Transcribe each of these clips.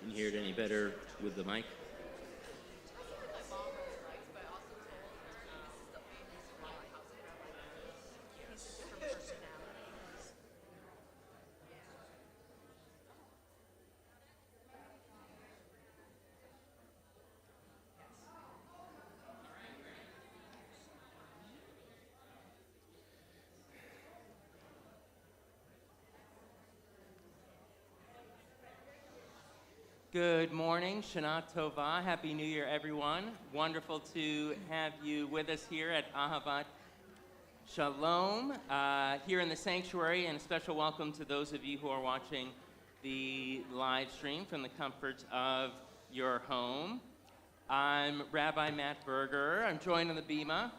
Can you hear it any better with the mic? Good morning, Shana Tova. Happy New Year, everyone. Wonderful to have you with us here at Ahavat Shalom, here in the sanctuary, and a special welcome to those of you who are watching the live stream from the comfort of your home. I'm Rabbi Matt Berger. I'm joined on the bima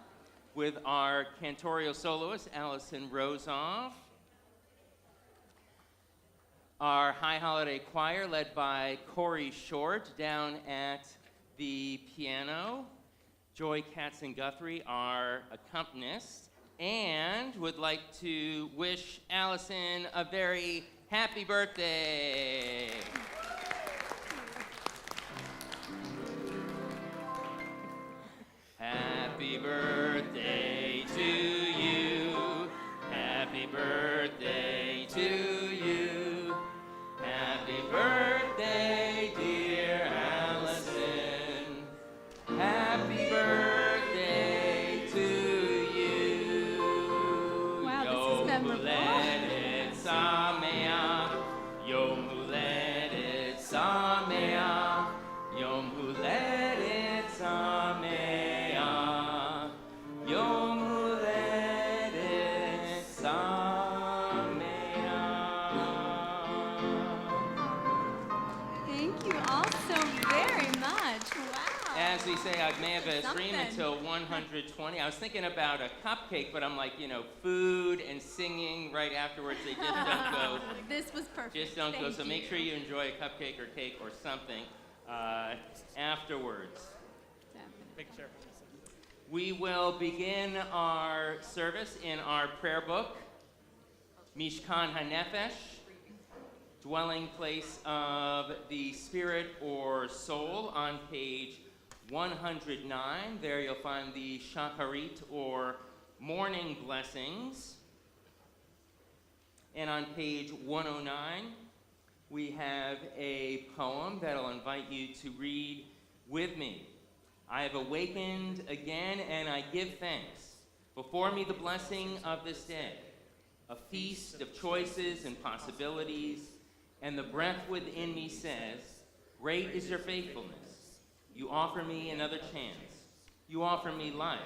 with our cantorial soloist, Allison Rosoff, our High Holiday Choir, led by Corey Short, down at the piano. Joy Katz-Guthrie, our accompanist, and would like to wish Allison a very happy birthday. Happy birthday to you. Happy birthday to you. Happy birthday, dear Allison. Happy birthday to you. Wow, this is memorable. Huledet Sameach. Yom Huledet Sameach. Yom Huledet Sameach. Yom Huledet Sameach. Thank you all so very much. Wow. As we say, I may have a stream Something. until 120. I was thinking about a cupcake, but I'm like, food and singing right afterwards, they just don't go. This was perfect. Just don't go. Thank So make sure you enjoy a cupcake or cake or something afterwards. Definitely. We will begin our service in our prayer book, Mishkan HaNefesh, dwelling place of the spirit or soul, on page 109. There you'll find the Shacharit or morning blessings. And on page 109, we have a poem that I'll invite you to read with me. I have awakened again, and I give thanks. Before me the blessing of this day, a feast of choices and possibilities, and the breath within me says, great is your faithfulness. You offer me another chance. You offer me life.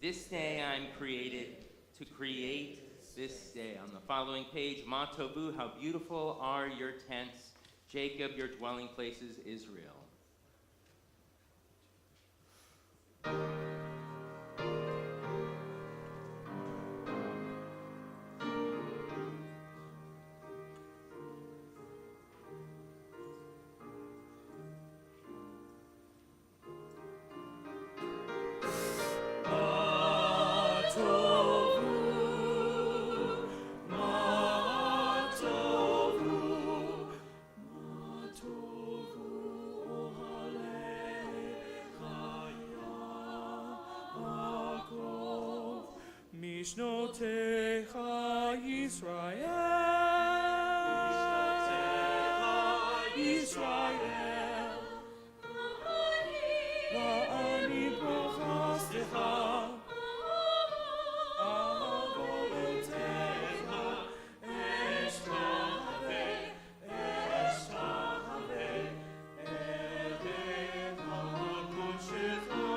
This day I'm created to create this day. On the following page, Ma Tovu, how beautiful are your tents. Jacob, your dwelling places, Israel. Mishnotecha Yisrael, Yisrael, La'ani brochastecha, Avotecha, Eshtave, Eshtave, Erev HaKodshecha,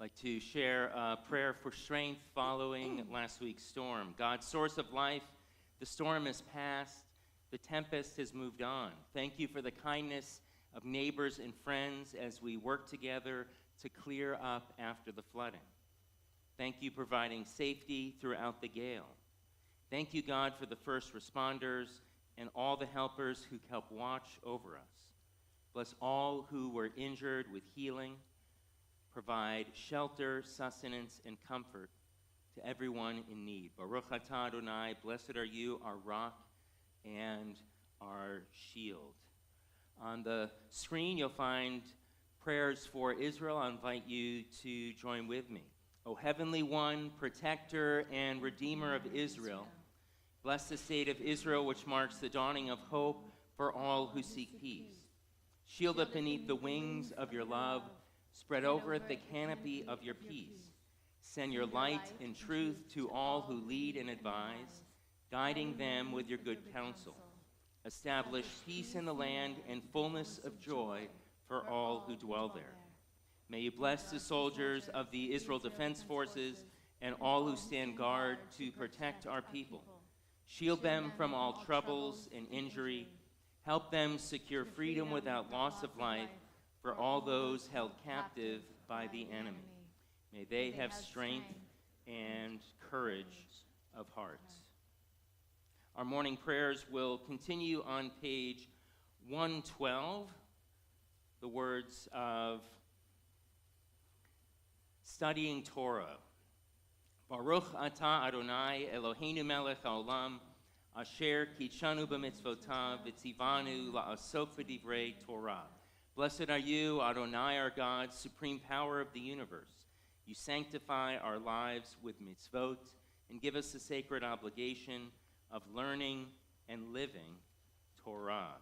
like to share a prayer for strength following last week's storm. God, source of life, the storm has passed, the tempest has moved on. Thank you for the kindness of neighbors and friends as we work together to clear up after the flooding. Thank you providing safety throughout the gale. Thank you, God, for the first responders and all the helpers who help watch over us. Bless all who were injured with healing. Provide shelter, sustenance, and comfort to everyone in need. Baruch atah Adonai, blessed are you, our rock and our shield. On the screen, you'll find prayers for Israel. I invite you to join with me. O Heavenly One, protector and redeemer of Israel, bless the state of Israel, which marks the dawning of hope for all who seek peace. Shield it beneath the wings of your love. Spread over it the canopy of your peace. Send your light and truth to all who lead and advise, guiding them with your good counsel. Establish peace in the land and fullness of joy for all who dwell there. May you bless the soldiers of the Israel Defense Forces and all who stand guard to protect our people. Shield them from all troubles and injury. Help them secure freedom without loss of life for all those held captive by the enemy. May they have strength and courage of heart. Our morning prayers will continue on page 112, the words of studying Torah. Baruch atah Adonai Eloheinu melech haolam, asher kitshanu b'mitzvotav v'tzivanu la'asok b'divrei Torah. Blessed are you, Adonai, our God, supreme power of the universe. You sanctify our lives with mitzvot and give us the sacred obligation of learning and living Torah.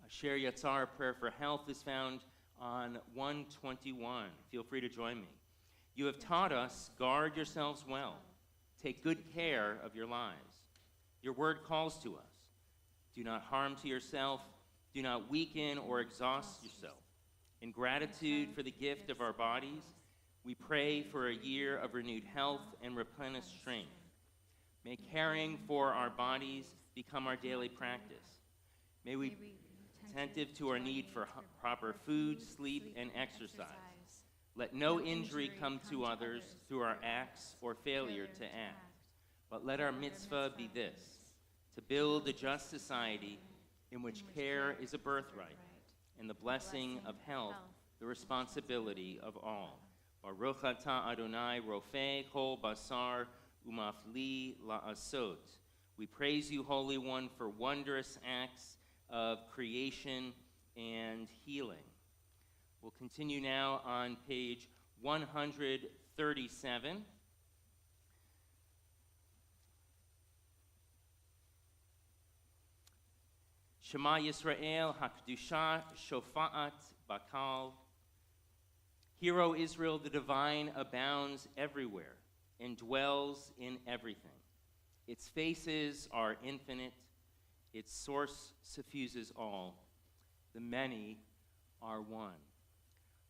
Asher Yatzar, prayer for health, is found on 121. Feel free to join me. You have taught us, guard yourselves well. Take good care of your lives. Your word calls to us. Do not harm to yourself. Do not weaken or exhaust yourself. In gratitude for the gift of our bodies, we pray for a year of renewed health and replenished strength. May caring for our bodies become our daily practice. May we be attentive to our need for proper food, sleep, and exercise. Let no injury come to others through our acts or failure to act. But let our mitzvah be this: to build a just society in which care is a birthright, and the blessing of health the responsibility of all. Baruch atah Adonai Rofei Kol Basar Umafli La'asot. We praise you, Holy One, for wondrous acts of creation and healing. We'll continue now on page 137. Shema Yisrael Hakdusha Shofa'at Bakal. Hear, O Israel, the divine abounds everywhere and dwells in everything. Its faces are infinite. Its source suffuses all. The many are one.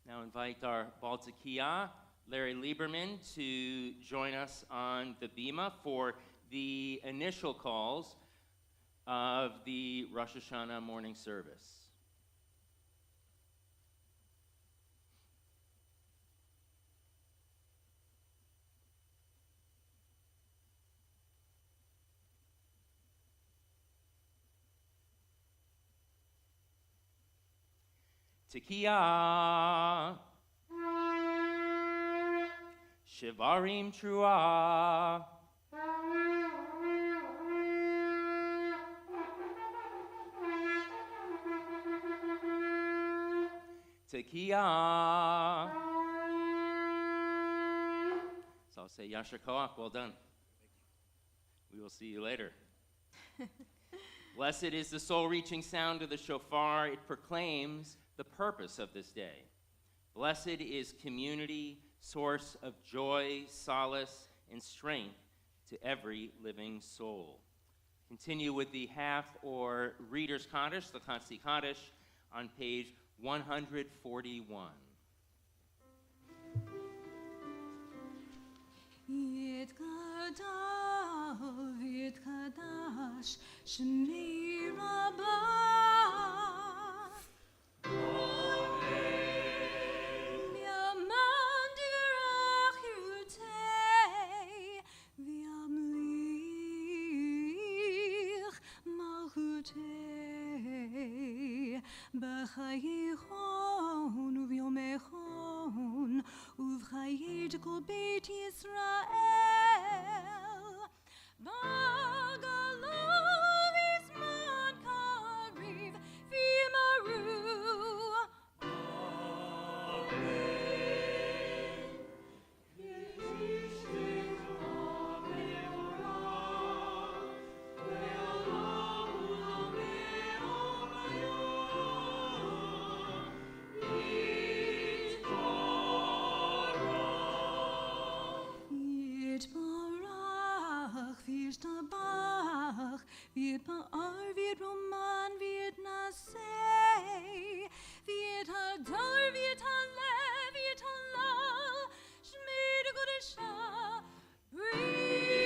Now invite our Balzakia, Larry Lieberman, to join us on the Bima for the initial calls of the Rosh Hashanah morning service. Tekiah, Shivarim Trua, Tekiah. So I'll say Yasher Koach, well done. We will see you later. Blessed is the soul-reaching sound of the shofar. It proclaims the purpose of this day. Blessed is community, source of joy, solace, and strength to every living soul. Continue with the half or Reader's Kaddish, the Chatzi Kaddish, on page 141. יתגדל ויתקדש שמי רבה. V'yaman dirach yutei, v'yamlich malchutei, b'chayichon uv'yomechon, uv'chayit kol beit Yisrael, v'galav izman kariv v'yimaru. Yitbarach, v'yishtabach, v'yitba'ar, v'yitroman, v'yitnaseh, v'yithadar, v'yithaleh, v'yithalal, shmei kodesha, brichu.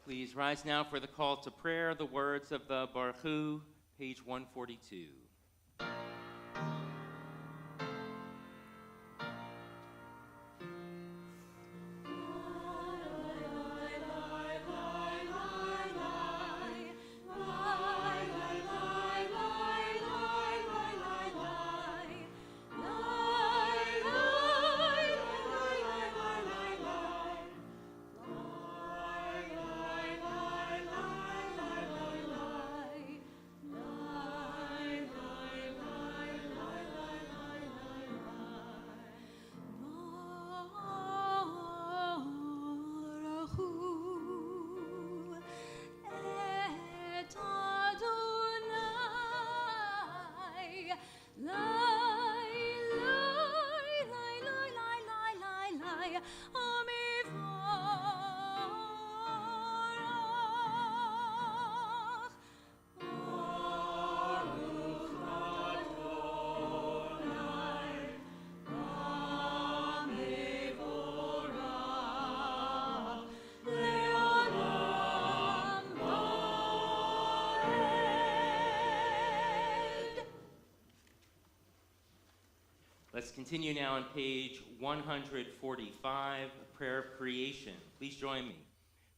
Please rise now for the call to prayer, the words of the Baruch Hu, page 142. Let's continue now on page 145, Prayer of Creation. Please join me.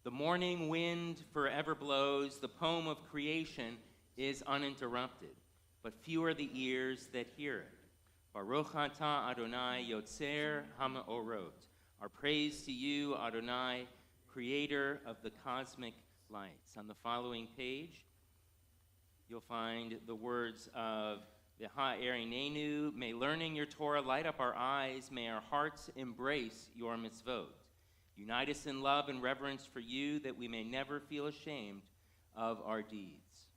The morning wind forever blows. The poem of creation is uninterrupted, but few are the ears that hear it. Baruch atah Adonai Yotzer Hamaorot. Our praise to you, Adonai, creator of the cosmic lights. On the following page, you'll find the words of V'ha erinenu, may learning your Torah light up our eyes, may our hearts embrace your mitzvot. Unite us in love and reverence for you, that we may never feel ashamed of our deeds.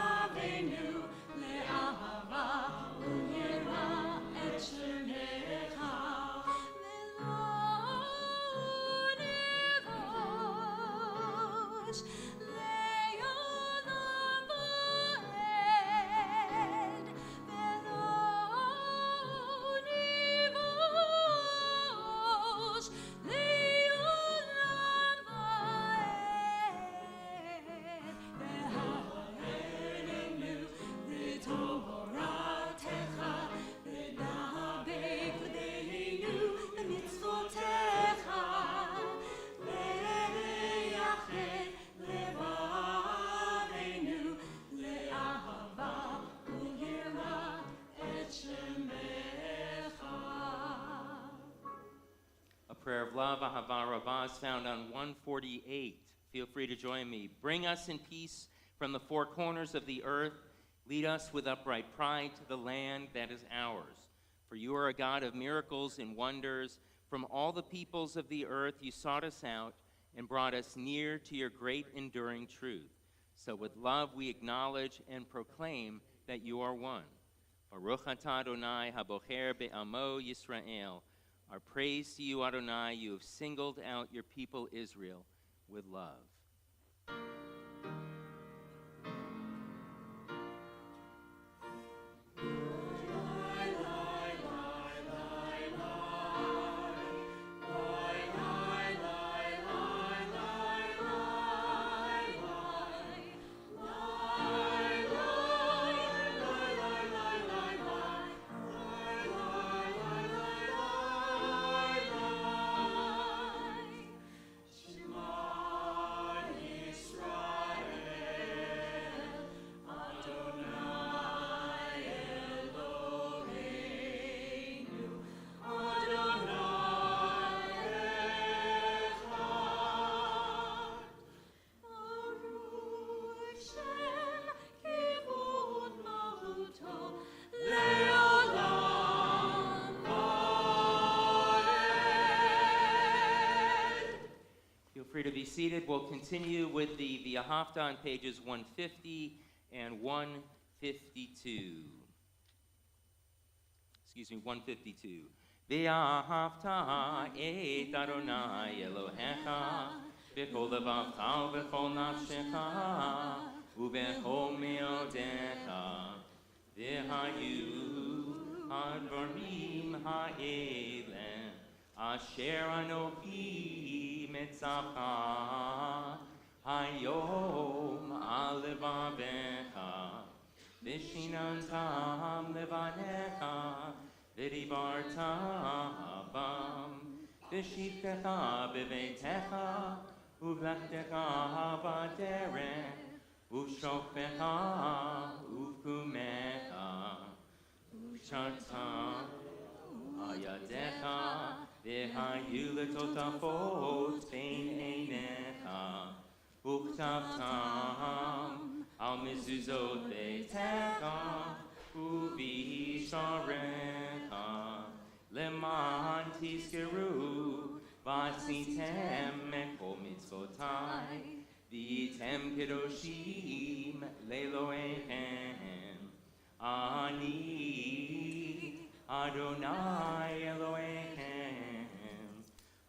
Le'ahavenu, le'ahava, u'yira et shemcha. of love, Ahava Rabbah, is found on 148. Feel free to join me. Bring us in peace from the four corners of the earth. Lead us with upright pride to the land that is ours. For you are a God of miracles and wonders. From all the peoples of the earth you sought us out and brought us near to your great enduring truth. So with love we acknowledge and proclaim that you are one. Baruch atah Adonai habocher be'amo Yisrael. Our praise to you, Adonai. You have singled out your people Israel with love. Free to be seated. We'll continue with the V'ahavta on pages 150 and 152. Excuse me, 152. V'ahavta et Adonai Elohecha b'kol levavcha v'chol nafshecha u'b'chol me'odecha v'hayu hadvarim ha'eleh asher anochi mitzavcha hayom al levavecha v'shinantam levanecha v'dibarta bam v'shivtecha b'veitecha uv'lechtecha b'derech u'shofecha uv'kumecha u'shata ayadecha v'hayu letotafot bein einecha u'chtavtam al mezuzot beitecha u'v'isharecha leman tizkeru v'asitem ekol mitzvotai v'tem kedoshim le'elohechem ani Adonai Elohechem,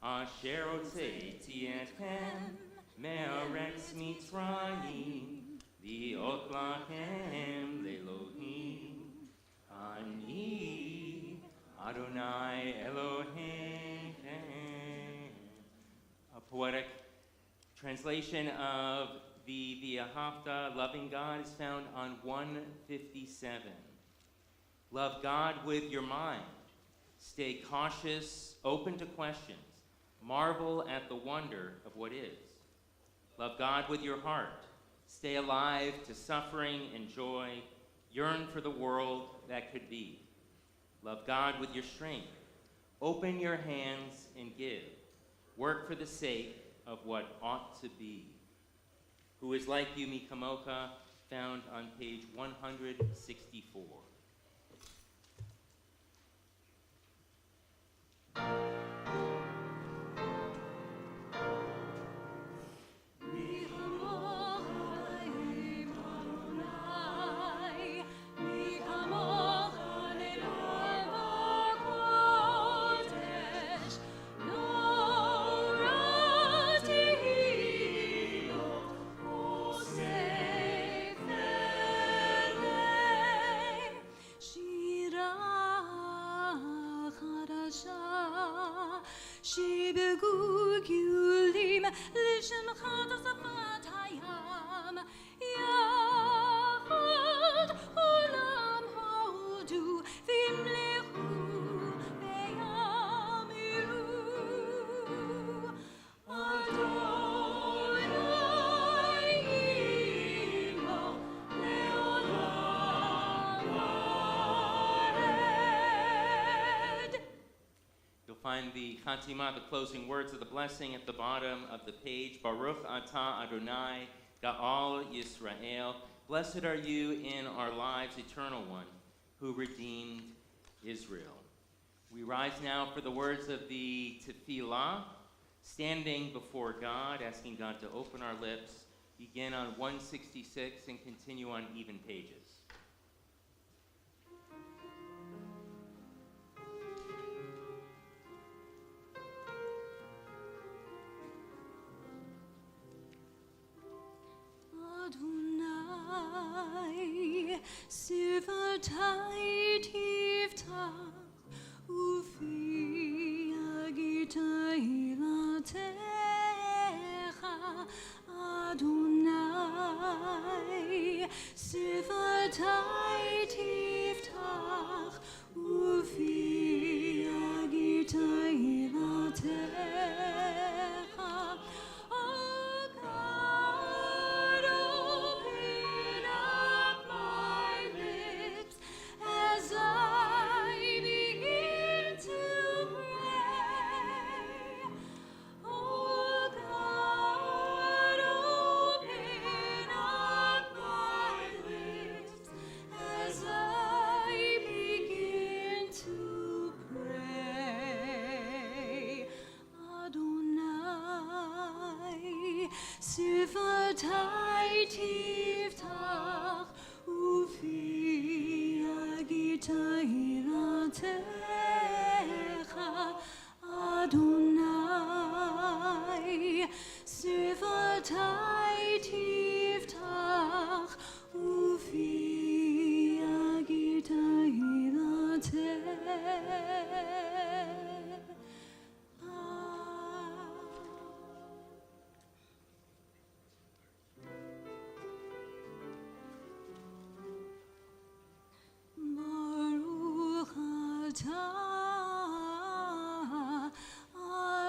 asher hotzeiti etchem me'aretz Mitzrayim, li'ot lachem le'Elohim, ani Adonai Elohechem. A poetic translation of the V'ahavta, loving God, is found on 157. Love God with your mind. Stay cautious, open to questions. Marvel at the wonder of what is. Love God with your heart. Stay alive to suffering and joy. Yearn for the world that could be. Love God with your strength. Open your hands and give. Work for the sake of what ought to be. Who is like you, Mikamoka, found on page 164. find the Chatimah, the closing words of the blessing, at the bottom of the page. Baruch atah Adonai Ga'al Yisrael. Blessed are you in our lives, Eternal One, who redeemed Israel. We rise now for the words of the Tefillah, standing before God, asking God to open our lips. Begin on 166 and continue on even pages. Adonai, Sivatai Tiftach, Ufi Agitai Latecha. Adonai, Sivatai Tiftach, Ufi Agitai Latecha. Sivatai Tiftach, Ufi Agitai Latecha. Adonai, Sivatai Tiftach, Ufi Agitai Latecha.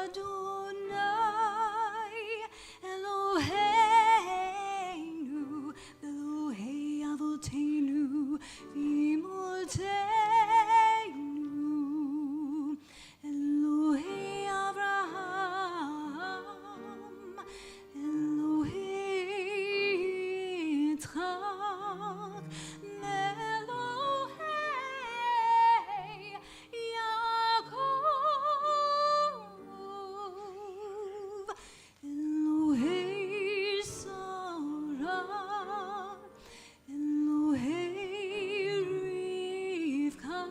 Adonai, Eloheinu, Elohei Avotenu, V'imolteinu, Elohei Avraham, Elohei Yitzchak, Elohei Yaakov, Elohei Sarah, Elohei Rivka,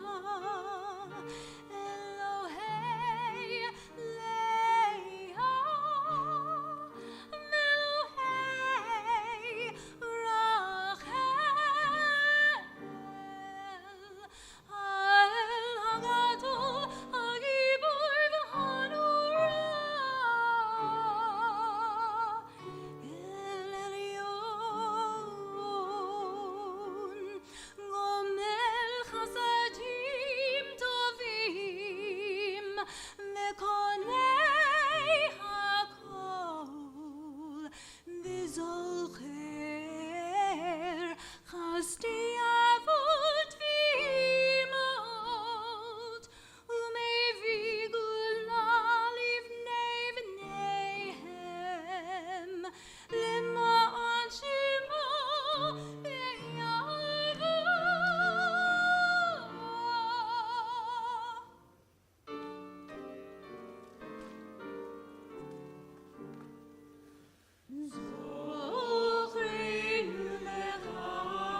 Elohei Leah, Elohei Rachel, Ha'el Hagadol, Hagibor v'Hanurah, El Elyon, Gomel Chasadim Tovim, Mekonei Hakol, V'Zolcher Chasdi Avot V'Imot, U'Mevi Gula Livnei V'neihem, L'ma'an Shemo Zochreinu lechaim,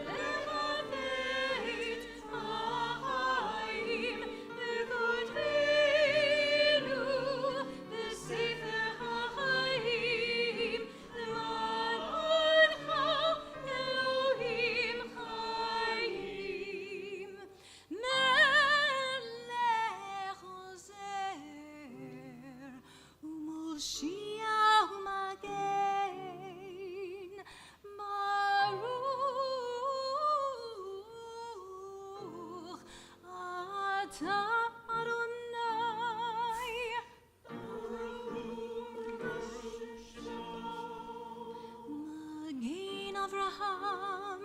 lechavet ha'chaim, v'kotvenu b'sefer ha'chaim, l'adoncha Elohim chayim. Melech ozer u'moshiach u'magen, Baruch atah Adonai, Magen Avraham,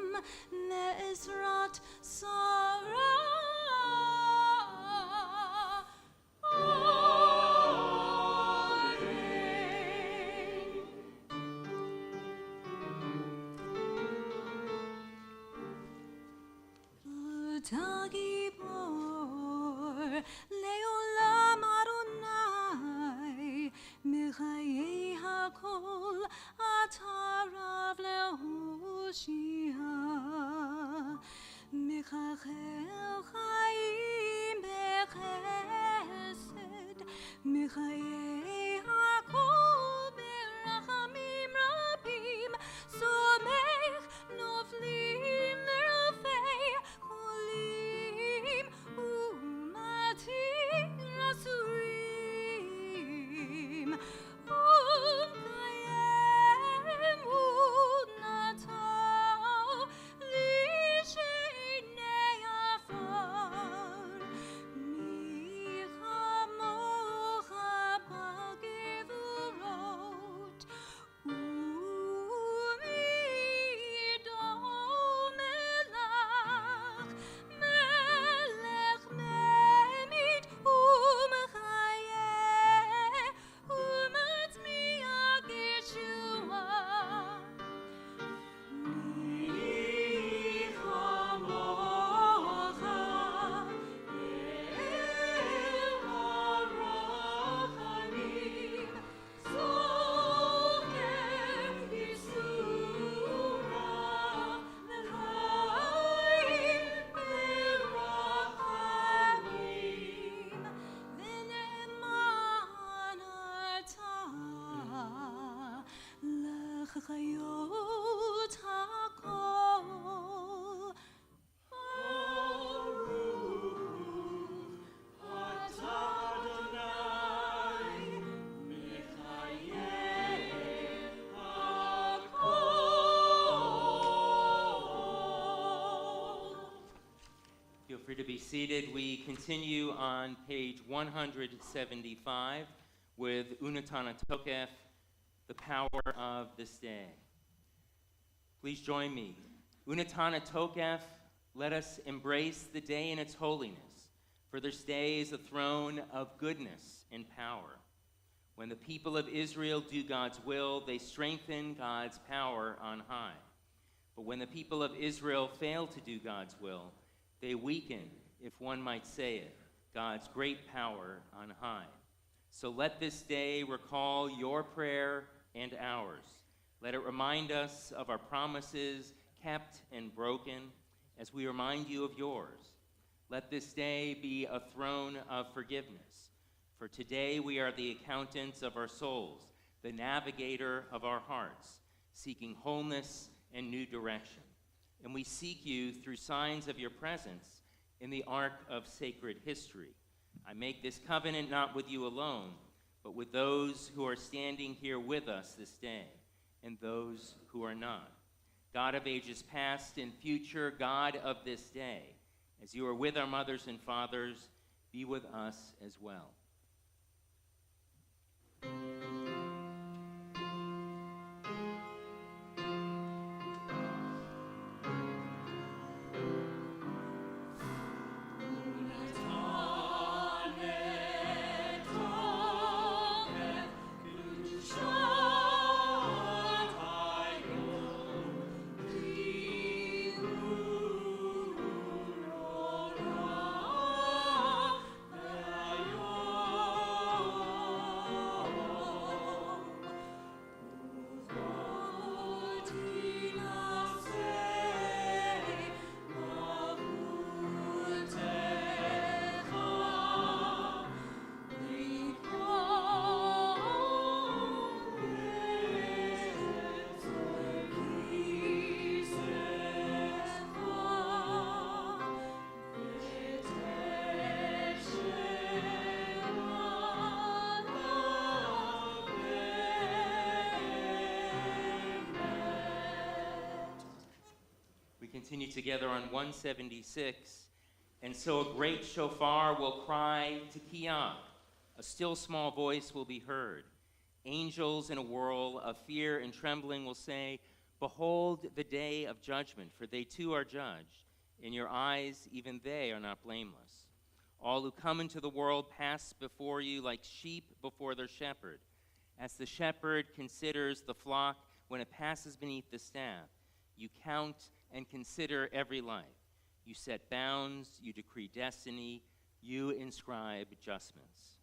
Me'ezrat Sarah. תגיבור לעולם אדוני מחיי הכל אתה רב להושיע מחכל חיים בחסד מחיי הכל ברחמים רבים סומך נופלים ורופא חולים ומתים אסורים ולקיים עוד נטל לי שעיני עפר מי כמוך בגבורות ומי דומה לך מלך ממית ומחיה ומצמיע ישועה מי כמוך אל הרחמים סופר ייסורה לחיים ברחמים ונאמן אתה לך חיות הכל Feel free to be seated. We continue on page 175 with Unatana Tokef, the power of this day. Please join me. Unatana Tokef, let us embrace the day in its holiness, for this day is a throne of goodness and power. When the people of Israel do God's will, they strengthen God's power on high. But when the people of Israel fail to do God's will, they weaken, if one might say it, God's great power on high. So let this day recall your prayer and ours. Let it remind us of our promises kept and broken as we remind you of yours. Let this day be a throne of forgiveness. For today we are the accountants of our souls, the navigator of our hearts, seeking wholeness and new direction. And we seek you through signs of your presence in the arc of sacred history. I make this covenant not with you alone, but with those who are standing here with us this day, and those who are not. God of ages past and future, God of this day, as you are with our mothers and fathers, be with us as well. Continue together on 176. And so a great shofar will cry to Kiyah. A still small voice will be heard. Angels in a whirl of fear and trembling will say, behold the day of judgment, for they too are judged. In your eyes, even they are not blameless. All who come into the world pass before you like sheep before their shepherd. As the shepherd considers the flock when it passes beneath the staff, you count and consider every life. You set bounds, you decree destiny, you inscribe adjustments.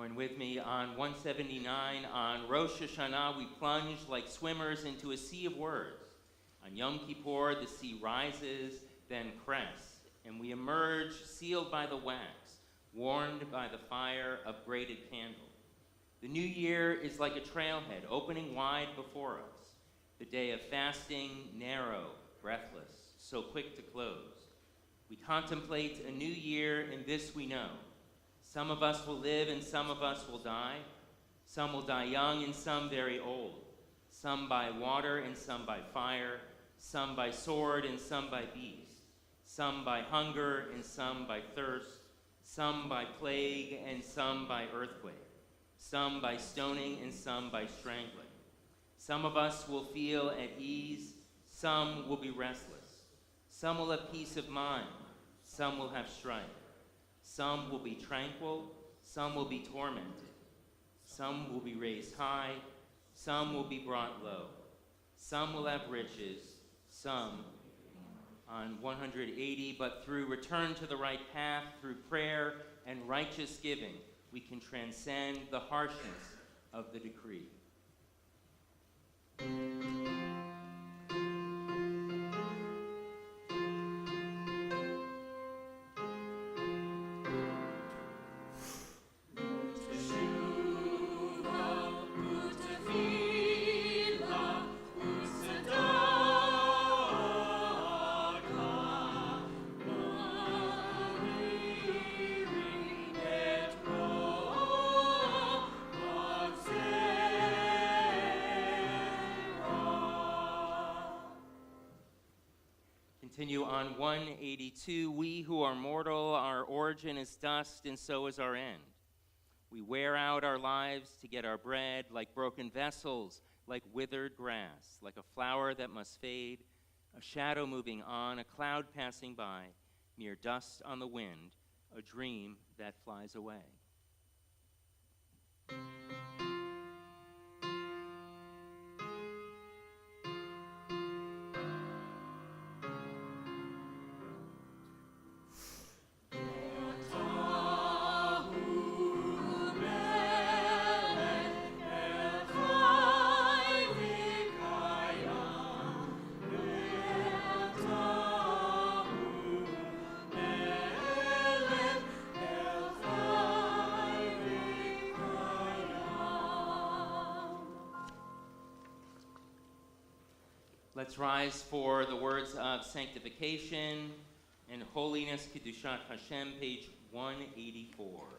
Join with me on 179. On Rosh Hashanah, we plunge like swimmers into a sea of words. On Yom Kippur, the sea rises, then crests, and we emerge sealed by the wax, warmed by the fire of braided candle. The new year is like a trailhead opening wide before us. The day of fasting, narrow, breathless, so quick to close. We contemplate a new year, and this we know. Some of us will live and some of us will die. Some will die young and some very old. Some by water and some by fire. Some by sword and some by beast. Some by hunger and some by thirst. Some by plague and some by earthquake. Some by stoning and some by strangling. Some of us will feel at ease. Some will be restless. Some will have peace of mind. Some will have strife. Some will be tranquil, some will be tormented. Some will be raised high, some will be brought low. Some will have riches, some on 180, but through return to the right path, through prayer and righteous giving, we can transcend the harshness of the decree. Continue on 182. We who are mortal, our origin is dust, and so is our end. We wear out our lives to get our bread, like broken vessels, like withered grass, like a flower that must fade, a shadow moving on, a cloud passing by, mere dust on the wind, a dream that flies away. Let's rise for the words of sanctification and holiness, Kedushat Hashem, page 184.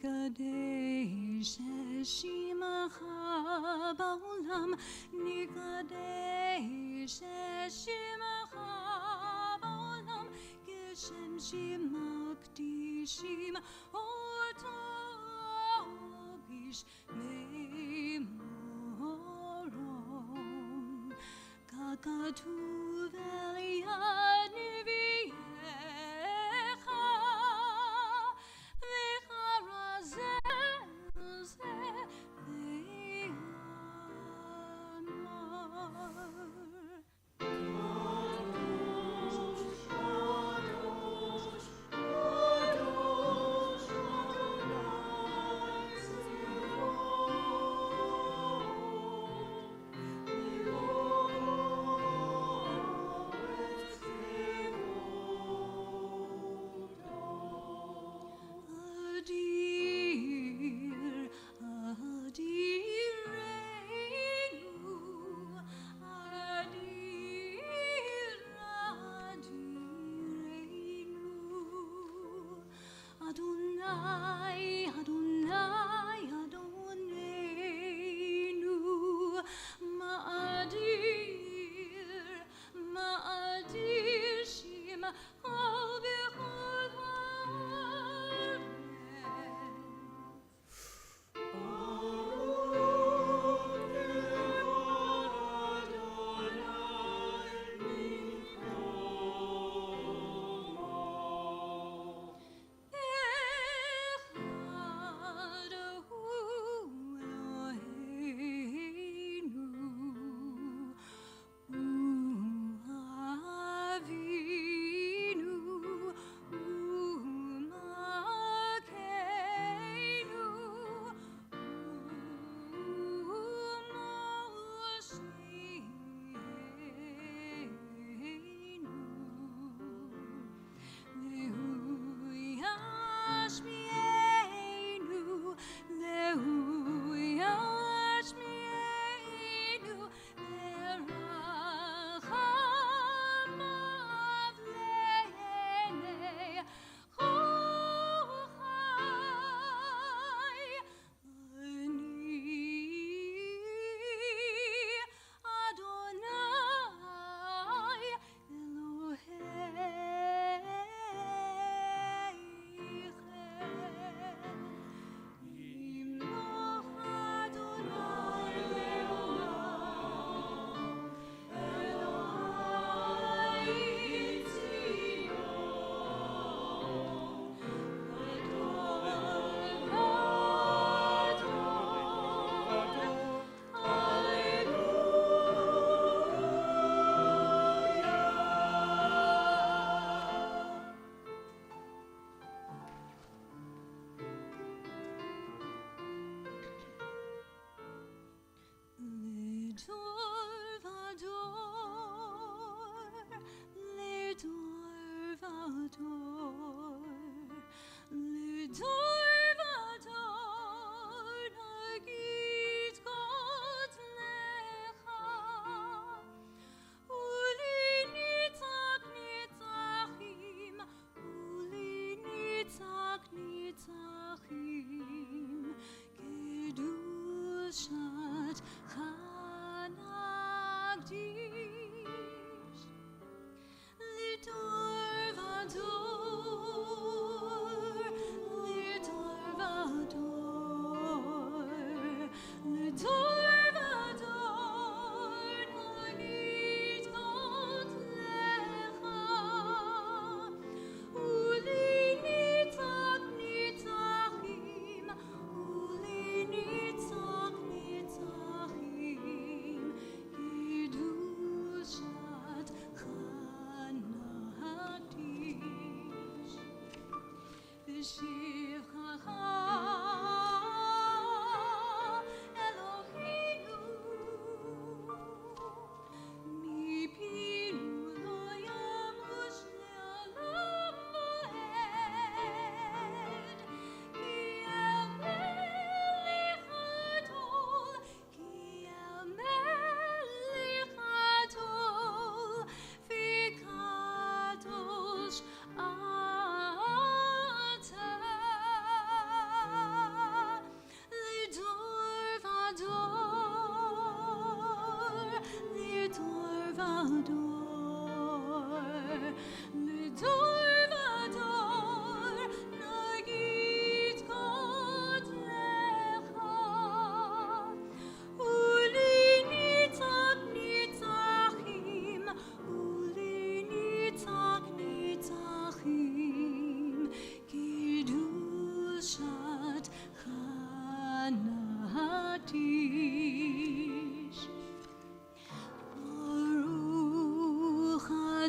Nikadesh Shimacha Ba'olam Nikadesh Shimacha Ba'olam Geshem Shimakdishim Oto Bish Memorom Kakatuv Eliyad Niviecha Oh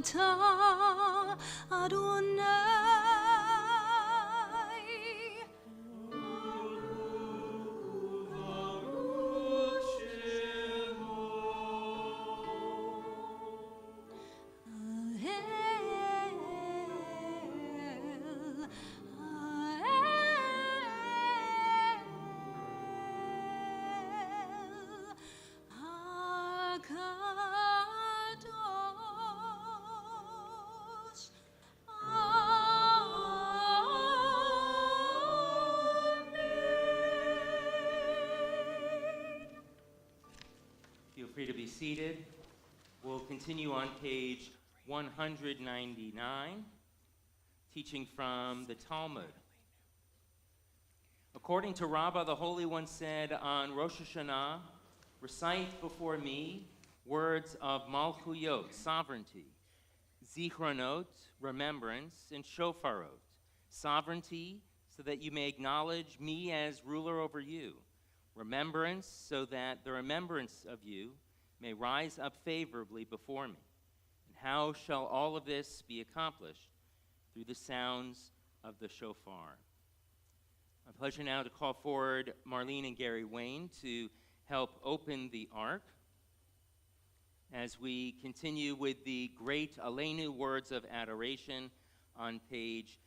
אתה אדוני Feel free to be seated. We'll continue on page 199, teaching from the Talmud. According to Rabbah, the Holy One said on Rosh Hashanah, recite before me words of Malchuyot, sovereignty, Zichronot, remembrance, and Shofarot, sovereignty, so that you may acknowledge me as ruler over you, remembrance, so that the remembrance of you may rise up favorably before me. And how shall all of this be accomplished? Through the sounds of the shofar. My pleasure now to call forward Marlene and Gary Wayne to help open the ark as we continue with the great Aleinu words of adoration on page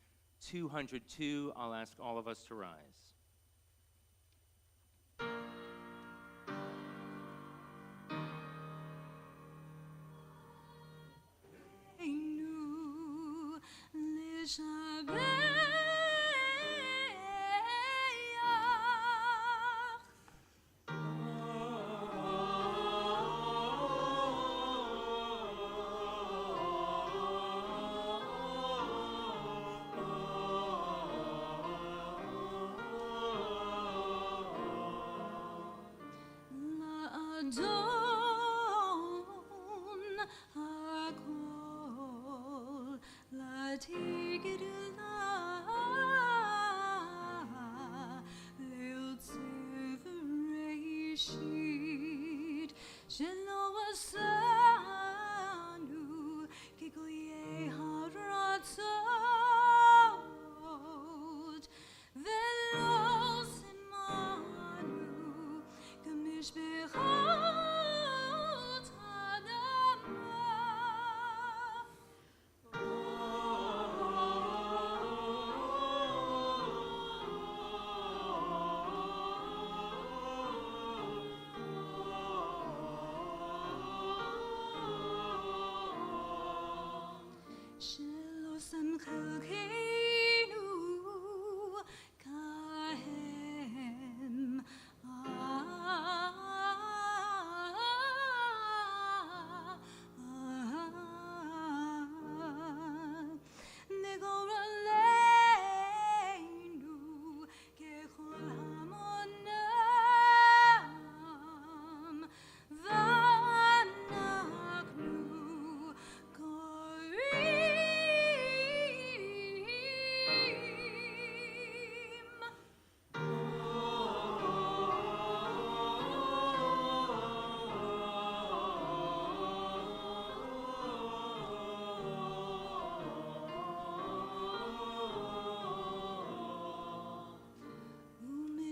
202. I'll ask all of us to rise.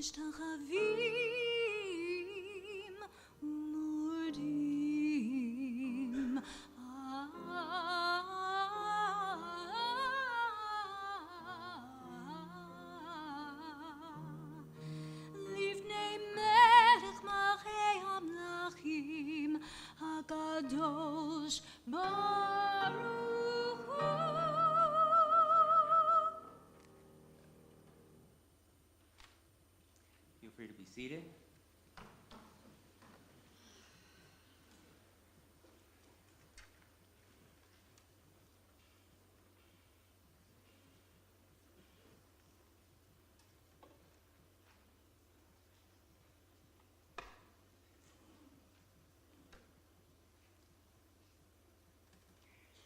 משתחווים ומורדים לפני מלך מלכי המלכים הקדוש ברוך הוא. Feel free to be seated.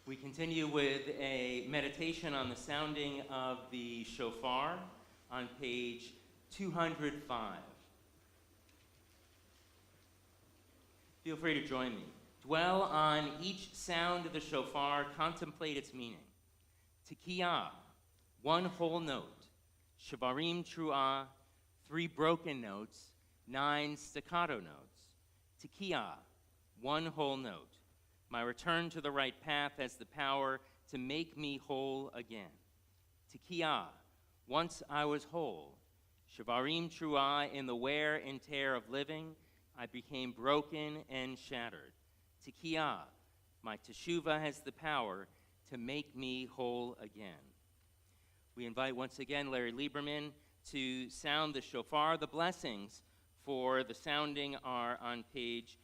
We continue with a meditation on the sounding of the shofar on page 205. Feel free to join me. Dwell on each sound of the shofar, contemplate its meaning. Tikiyah, one whole note. Shavarim truah, 3 broken notes, 9 staccato notes. Tikiyah, one whole note. My return to the right path has the power to make me whole again. Tikiyah, once I was whole. Shavarim truah, in the wear and tear of living, I became broken and shattered. Tikiyah, my teshuvah has the power to make me whole again. We invite once again Larry Lieberman to sound the shofar. The blessings for the sounding are on page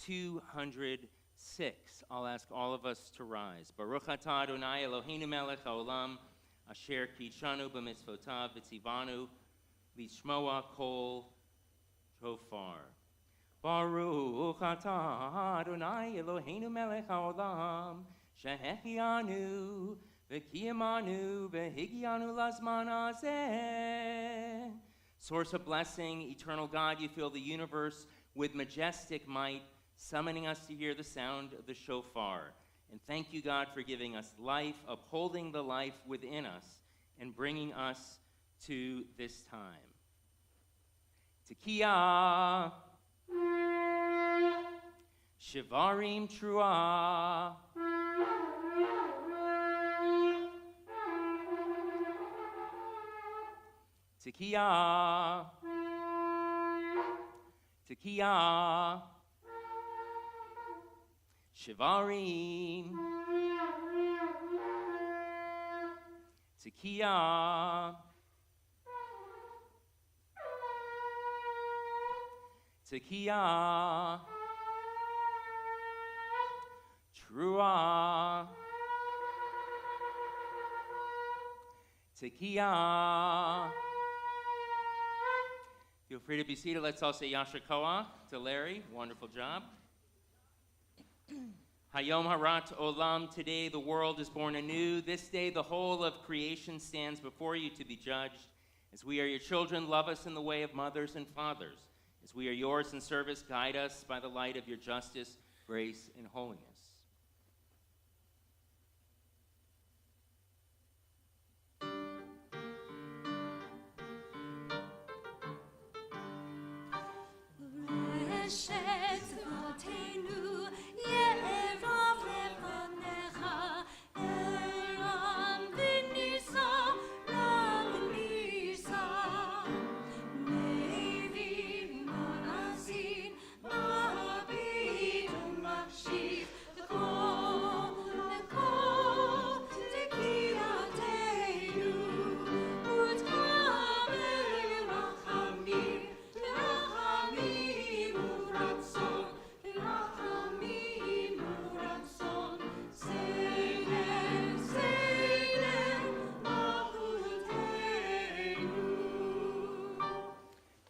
206. I'll ask all of us to rise. Baruch atah Adonai Eloheinu melech haolam asher kidshanu b'mitzvotav v'tzivanu lishmoa kol shofar. Baruch atah Adonai Eloheinu melech haolam shehechianu v'kiyamanu v'higianu lazman hazeh. Source of blessing, eternal God, you fill the universe with majestic might, summoning us to hear the sound of the shofar. And thank you, God, for giving us life, upholding the life within us, and bringing us to this time. Tikiyah, Shivarim truah, Tikiyah, Tikiyah, Shivarim, Tikiyah, Tikiyah, Truah, Tikiyah. Feel free to be seated. Let's all say Yasher Koach to Larry. Wonderful job. Hayom Harat Olam. Today the world is born anew. This day the whole of creation stands before you to be judged. As we are your children, love us in the way of mothers and fathers. As we are yours in service, guide us by the light of your justice, grace, and holiness.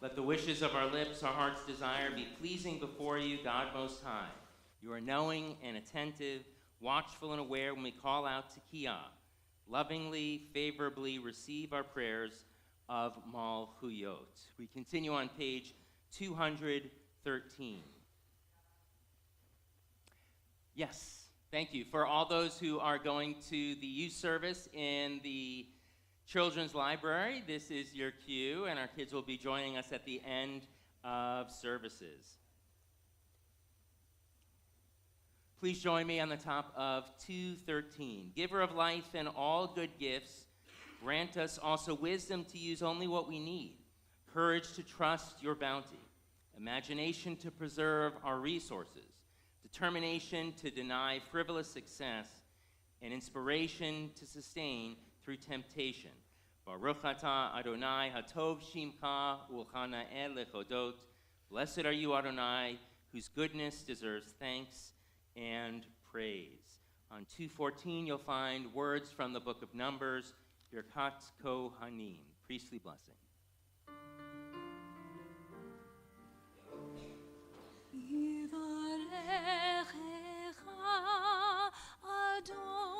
Let the wishes of our lips, our heart's desire, be pleasing before you, God Most High. You are knowing and attentive, watchful and aware when we call out Tikiyah. Lovingly, favorably receive our prayers of Malchuyot. We continue on page 213. Yes, thank you. For all those who are going to the youth service in the Children's Library, this is your cue, and our kids will be joining us at the end of services. Please join me on the top of 213. Giver of life and all good gifts, grant us also wisdom to use only what we need, courage to trust your bounty, imagination to preserve our resources, determination to deny frivolous success, and inspiration to sustain through temptation. Baruch atah Adonai hatov shimcha ulchana'el lechodot. Blessed are you, Adonai, whose goodness deserves thanks and praise. On 214, you'll find words from the book of Numbers, Birkat Kohanim, priestly blessing. Yivarechecha Adonai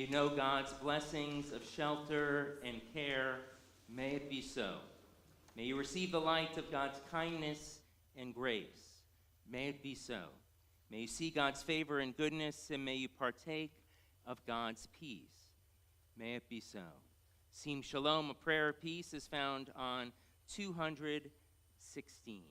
you know God's blessings of shelter and care. May it be so. May you receive the light of God's kindness and grace. May it be so. May you see God's favor and goodness, and may you partake of God's peace. May it be so. Sim Shalom, a prayer of peace, is found on 216.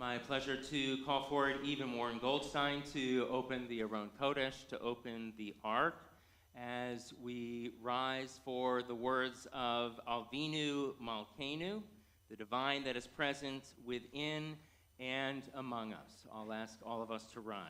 My pleasure to call forward Eve and Warren Goldstein to open the Aron Kodesh, to open the Ark. as we rise for the words of Avinu Malkeinu, the divine that is present within and among us. I'll ask all of us to rise.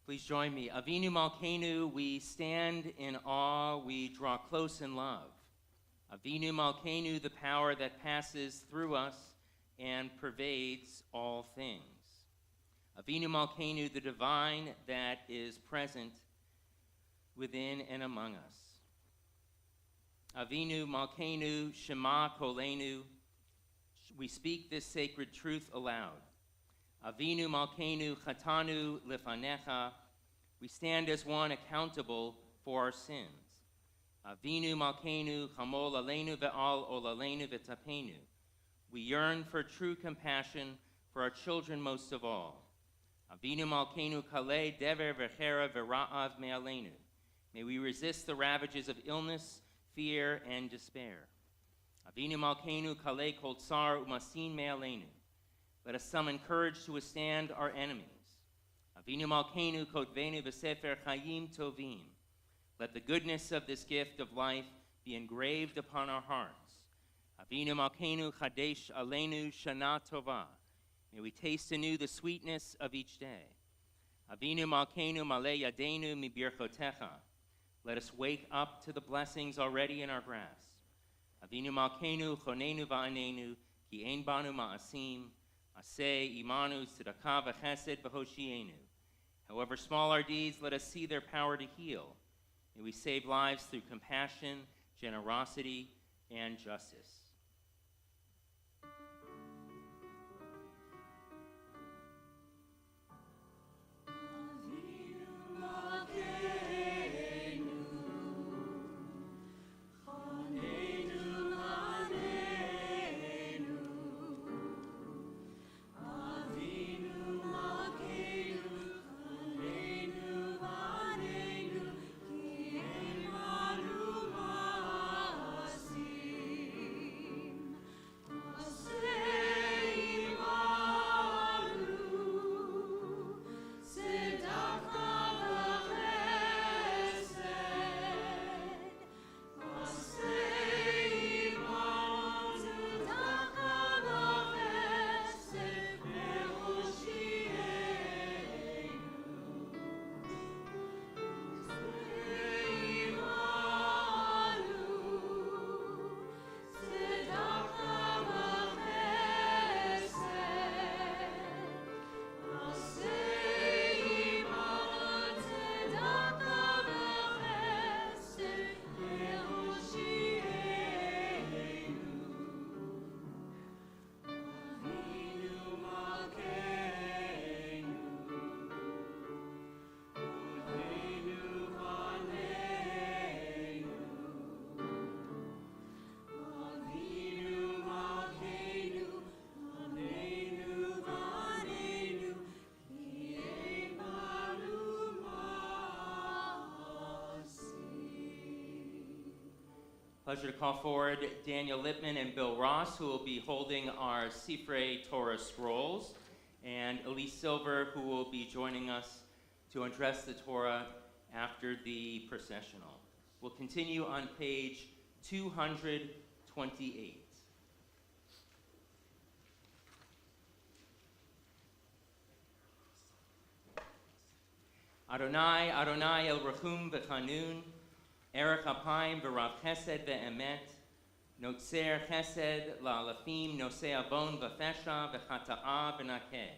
Please join me. Avinu Malkeinu, we stand in awe, we draw close in love. Avinu Malkeinu, the power that passes through us and pervades all things. Avinu Malkeinu, the divine that is present within and among us. Avinu Malkeinu, Shema Kolenu, we speak this sacred truth aloud. Avinu Malkeinu Chatanu Lifanecha, we stand as one accountable for our sins. Avinu Malkeinu Chamol Aleinu Ve'al Olaleinu V'Tapenu, we yearn for true compassion for our children most of all. Avinu Malkeinu Kalei Dever V'Chera V'Ra'av Me'aleinu, may we resist the ravages of illness, fear, and despair. Avinu Malkeinu Kalei Kol Tsar Umasin Me'aleinu, let us summon courage to withstand our enemies. Avinu Malkeinu Kotvenu B'Sefer Chayim Tovim, let the goodness of this gift of life be engraved upon our hearts. Avinu Malkeinu Chadesh Aleinu Shana Tova, may we taste anew the sweetness of each day. Avinu Malkeinu Malei Yadeinu Mibirchotecha, let us wake up to the blessings already in our grasp. Avinu Malkeinu Chonenu Va'anenu Ki Ein Banu Ma'asim Aseh Imanu Tzedakah V'Chesed V'Hoshienu. However small our deeds, let us see their power to heal. May we save lives through compassion, generosity, and justice. Pleasure to call forward Daniel Lippman and Bill Ross, who will be holding our Sifrei Torah scrolls, and Elise Silver, who will be joining us to address the Torah after the processional. We'll continue on page 228. Adonai, Adonai el Rachum v'Chanun, Erech Apayim v'Rav Chesed v'Emet, Notzer Chesed la'alafim, Nosei Avon v'Fesha v'Chata'a v'Nakeh.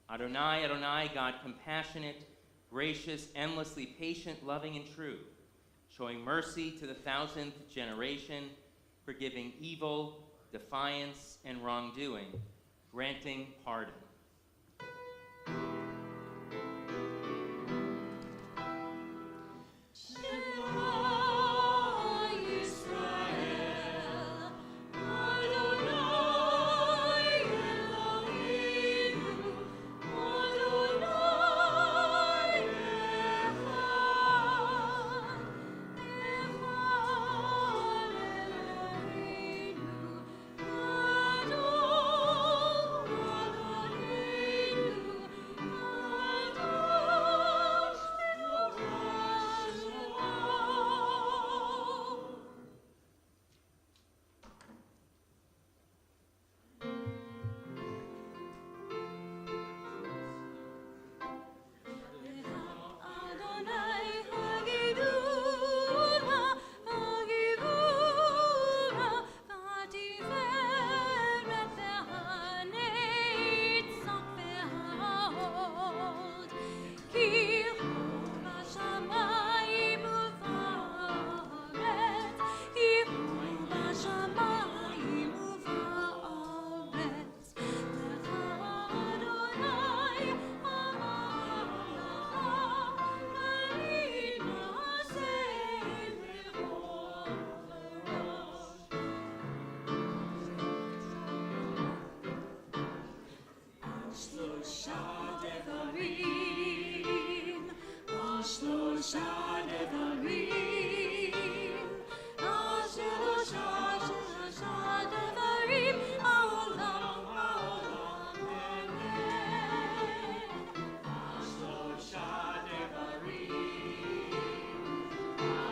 Adonai, Adonai, God compassionate, gracious, endlessly patient, loving, and true, showing mercy to the 1,000th generation, forgiving evil, defiance, and wrongdoing, granting pardon. Adonai שלושה דברים, שלושה דברים, העולם באמת. שלושה דברים,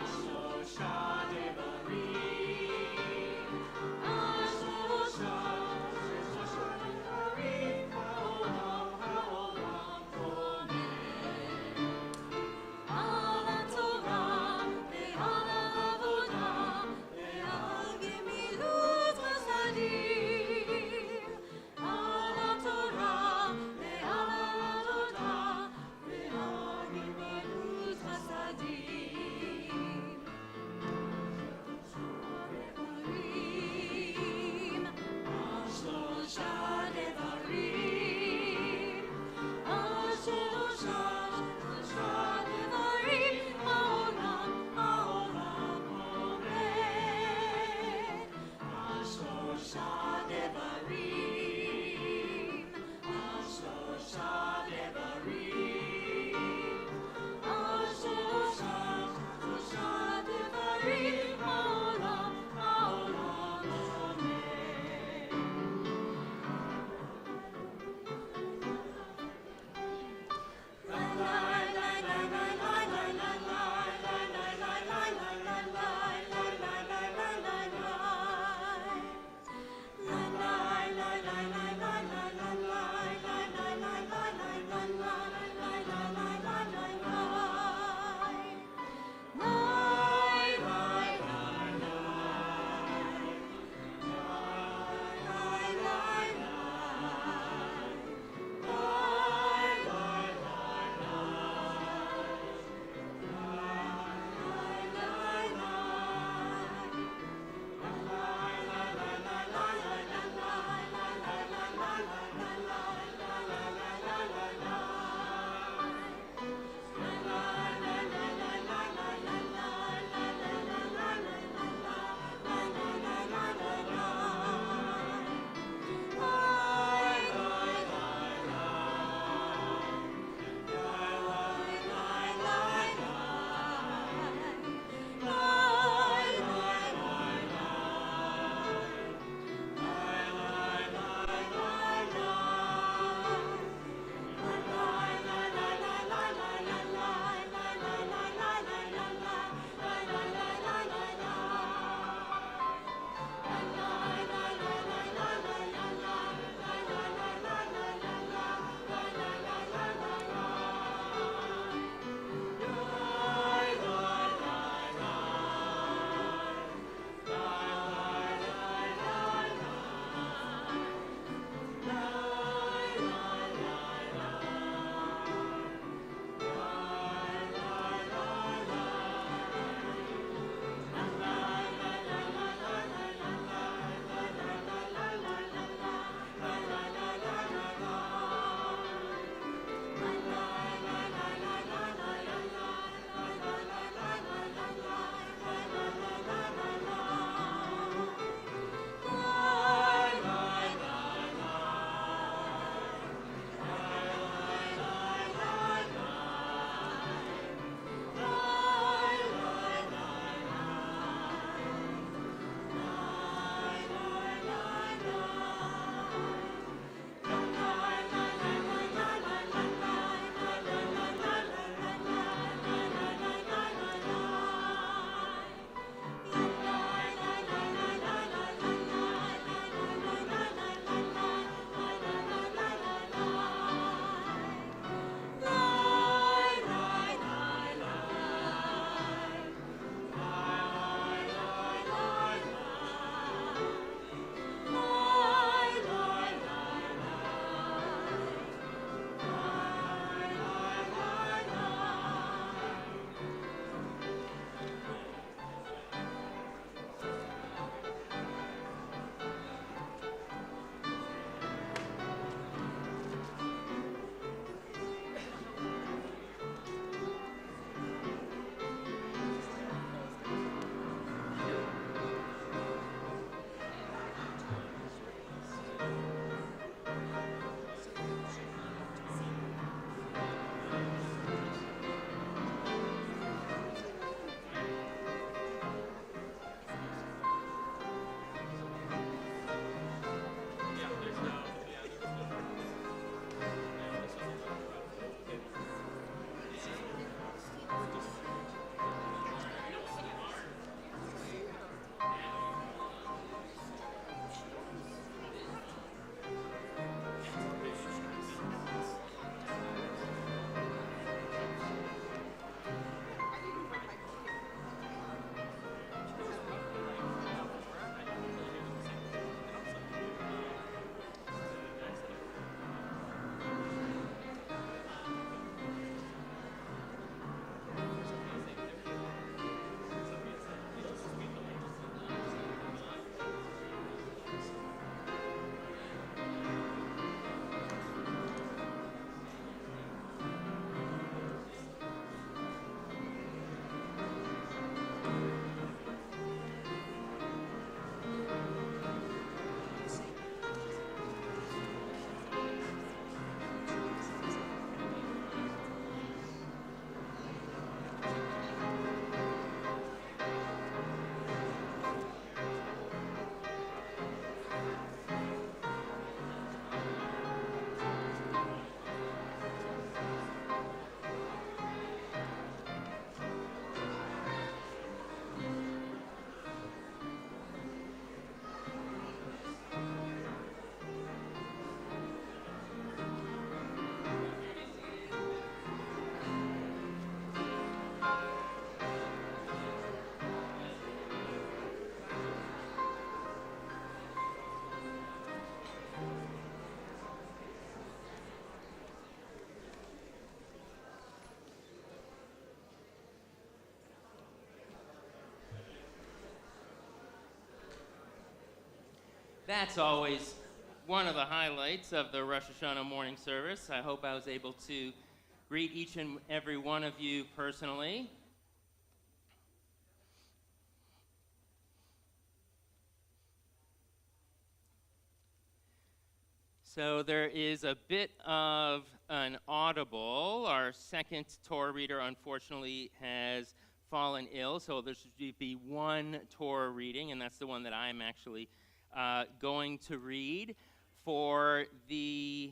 שלושה דברים, שלושה דברים, העולם באמת. על התורה ועל העבודה ועל גמילות חסדים. על התורה ועל העבודה ועל גמילות חסדים. שלושה דברים, שלושה דברים, העולם עומד. שלושה דברים, שלושה דברים, שלושה דברים, העולם עומד. That's always one of the highlights of the Rosh Hashanah morning service. I hope I was able to greet each and every one of you personally. So there is a bit of an audible. Our second Torah reader, unfortunately, has fallen ill, so there should be one Torah reading, and that's the one that I'm actually going to read for the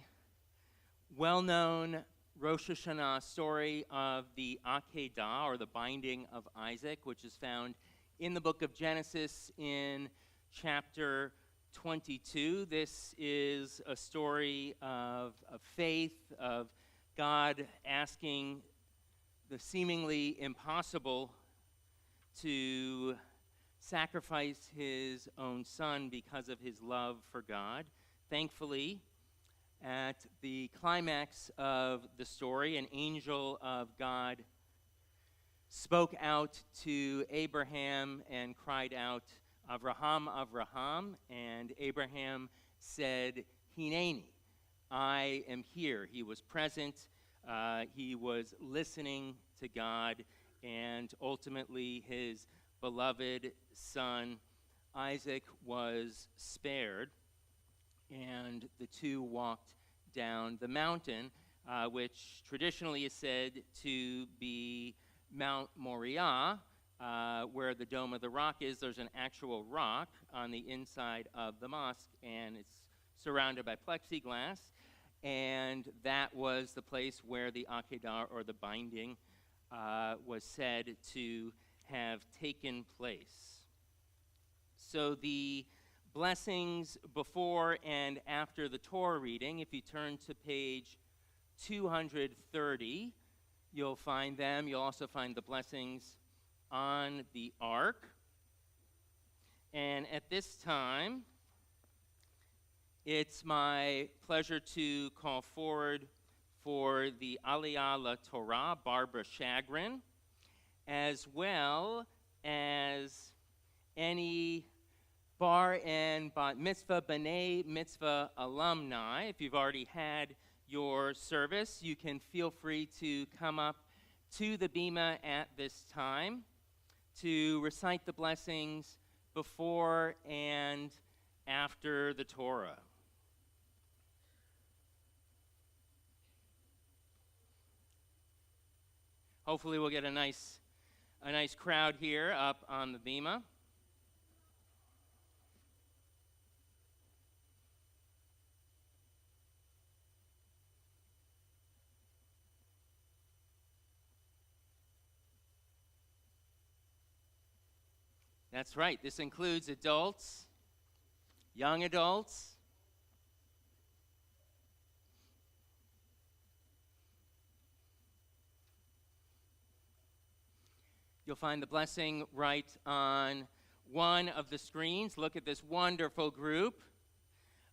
well-known Rosh Hashanah story of the Akedah, or the binding of Isaac, which is found in the book of Genesis in chapter 22. This is a story of faith, of God asking the seemingly impossible to sacrifice his own son because of his love for God. Thankfully, at the climax of the story, an angel of God spoke out to Abraham and cried out, Avraham, Avraham, and Abraham said, Hineni, I am here. He was present, he was listening to God, and ultimately his beloved son Isaac was spared, and the two walked down the mountain, which traditionally is said to be Mount Moriah, where the Dome of the Rock is. There's an actual rock on the inside of the mosque, and it's surrounded by plexiglass, and that was the place where the Akedah, or the binding, was said to have taken place. So the blessings before and after the Torah reading, if you turn to page 230, you'll find them. You'll also find the blessings on the ark. And at this time, it's my pleasure to call forward for the Aliyah LaTorah, Barbara Chagrin, as well as any bar and bat mitzvah, b'nai mitzvah alumni. If you've already had your service, you can feel free to come up to the bima at this time to recite the blessings before and after the Torah. Hopefully we'll get a nice crowd here up on the bima. That's right. This includes adults, young adults, you'll find the blessing right on one of the screens. Look at this wonderful group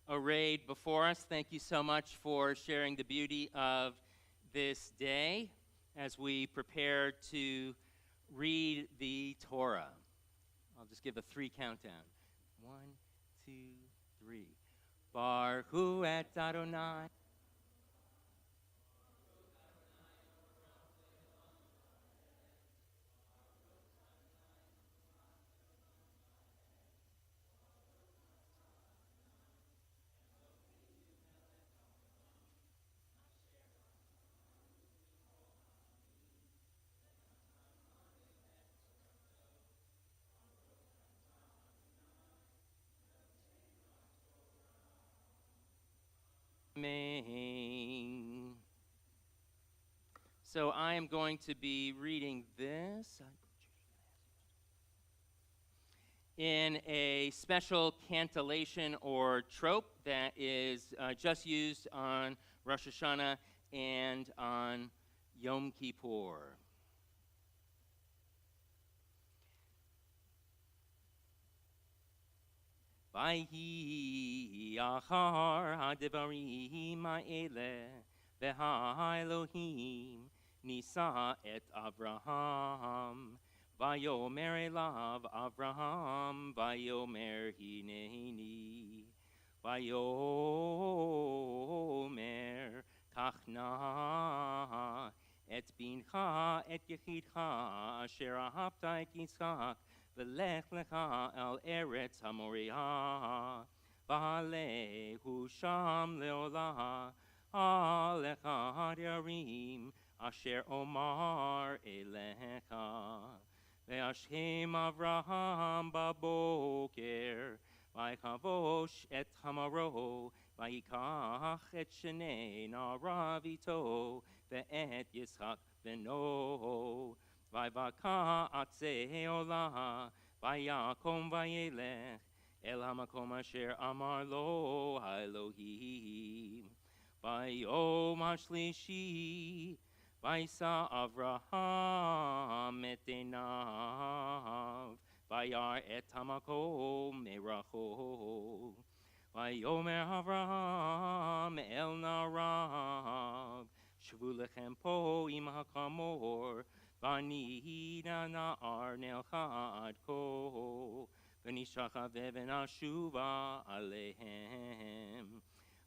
arrayed before us. Thank you so much for sharing the beauty of this day as we prepare to read the Torah. I'll just give a 3 countdown. 1, 2, 3. Baruch hu et Adonai. Amen. So I am going to be reading this in a special cantillation or trope that is just used on Rosh Hashanah and on Yom Kippur. Vayhi achar hadivarim ha'ele v'ha'elohim nisa et Avraham Vayomer elav Avraham, Vayomer hineni, Vayomer kachna et bincha et yechidcha asher ahavta et Yitzchak v'lech lecha el eretz hamoria v'alehu sham leolah alecha hadarim asher omar elecha ve'ashem Avraham baboker v'ikavosh et hamaro v'yikach et shnei narav ito ve'et Yitzchak beno v'yvaka atzei olah v'yakom v'yelech el hamakom asher amar lo Elohim v'yom hashlishi v'yisa Avraham et einav v'yar et hamakom meracho v'yomer Avraham el narav shvu lechem po im hakamor v'nihina na'ar nelcha ad ko v'nishachavev v'nashuva alehem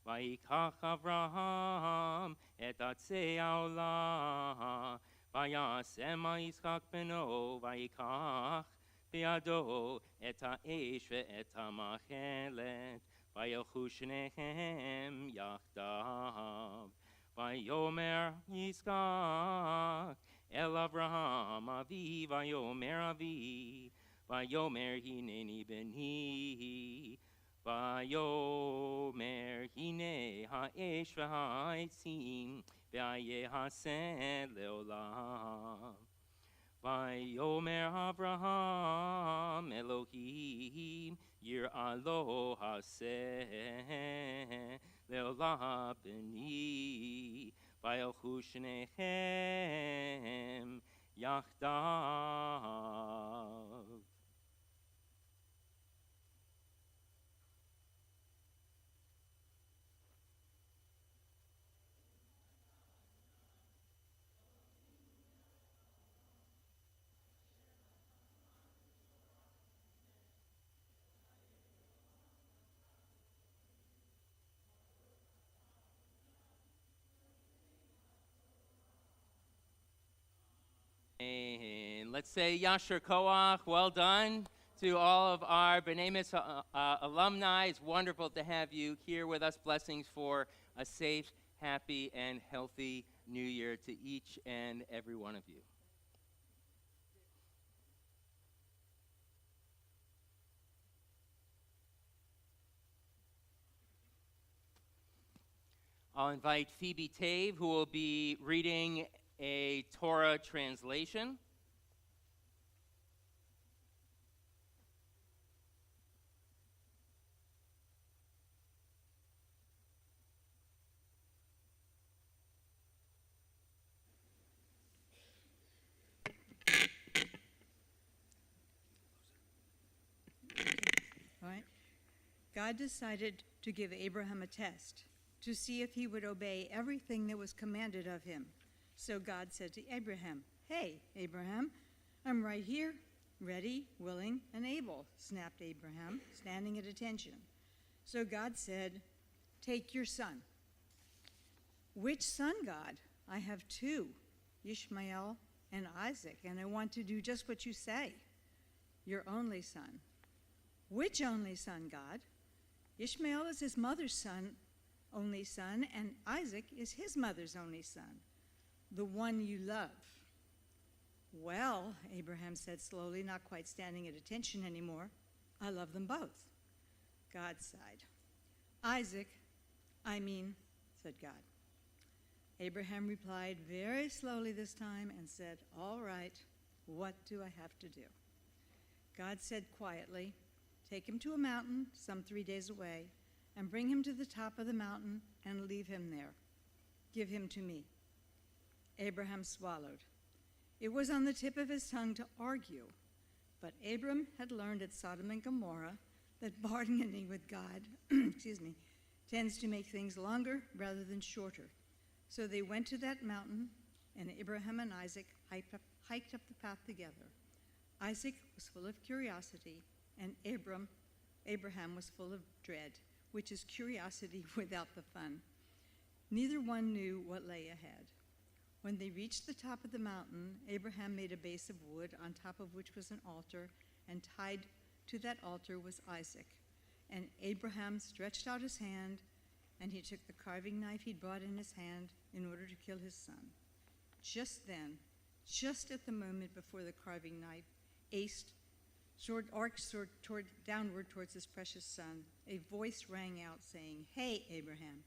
v'yikach Avraham et atzei haolah v'yasem Yitzchak beno v'yikach בידו את האש ואת המחלת וילכו שניהם יחדיו ויאמר יצחק אל אברהם אבי ויאמר אבי ויאמר הנני בני ויאמר הנה האש והעצים ויעשה לעולם Vayomer Avraham Elohim Yir'alo Haseh Leolah Beni Vayelchu Shneichem Yachdav. And let's say Yasher Koach, well done to all of our B'nai Mitzvah alumni. It's wonderful to have you here with us. Blessings for a safe, happy, and healthy new year to each and every one of you. I'll invite Phoebe Tave, who will be reading a Torah translation. All right. God decided to give Abraham a test to see if he would obey everything that was commanded of him. So God said to Abraham, "Hey, Abraham, I'm right here, ready, willing, and able," snapped Abraham, standing at attention. So God said, "Take your son." "Which son, God? I have two, Ishmael and Isaac, and I want to do just what you say." "Your only son." "Which only son, God?" "Ishmael is his mother's son, only son, and Isaac is his mother's only son, the one you love." "Well," Abraham said slowly, not quite standing at attention anymore, "I love them both." God sighed. "Isaac, said God. Abraham replied very slowly this time and said, "All right, what do I have to do?" God said quietly, "Take him to a mountain some 3 days away and bring him to the top of the mountain and leave him there. Give him to me." Abraham swallowed. It was on the tip of his tongue to argue, but Abram had learned at Sodom and Gomorrah that bargaining with God tends to make things longer rather than shorter. So they went to that mountain, and Abraham and Isaac hiked up the path together. Isaac was full of curiosity, and Abraham was full of dread, which is curiosity without the fun. Neither one knew what lay ahead. When they reached the top of the mountain, Abraham made a base of wood on top of which was an altar, and tied to that altar was Isaac. And Abraham stretched out his hand, and he took the carving knife he'd brought in his hand in order to kill his son. Just then, just at the moment before the carving knife arced downward towards his precious son, a voice rang out saying, "Hey, Abraham."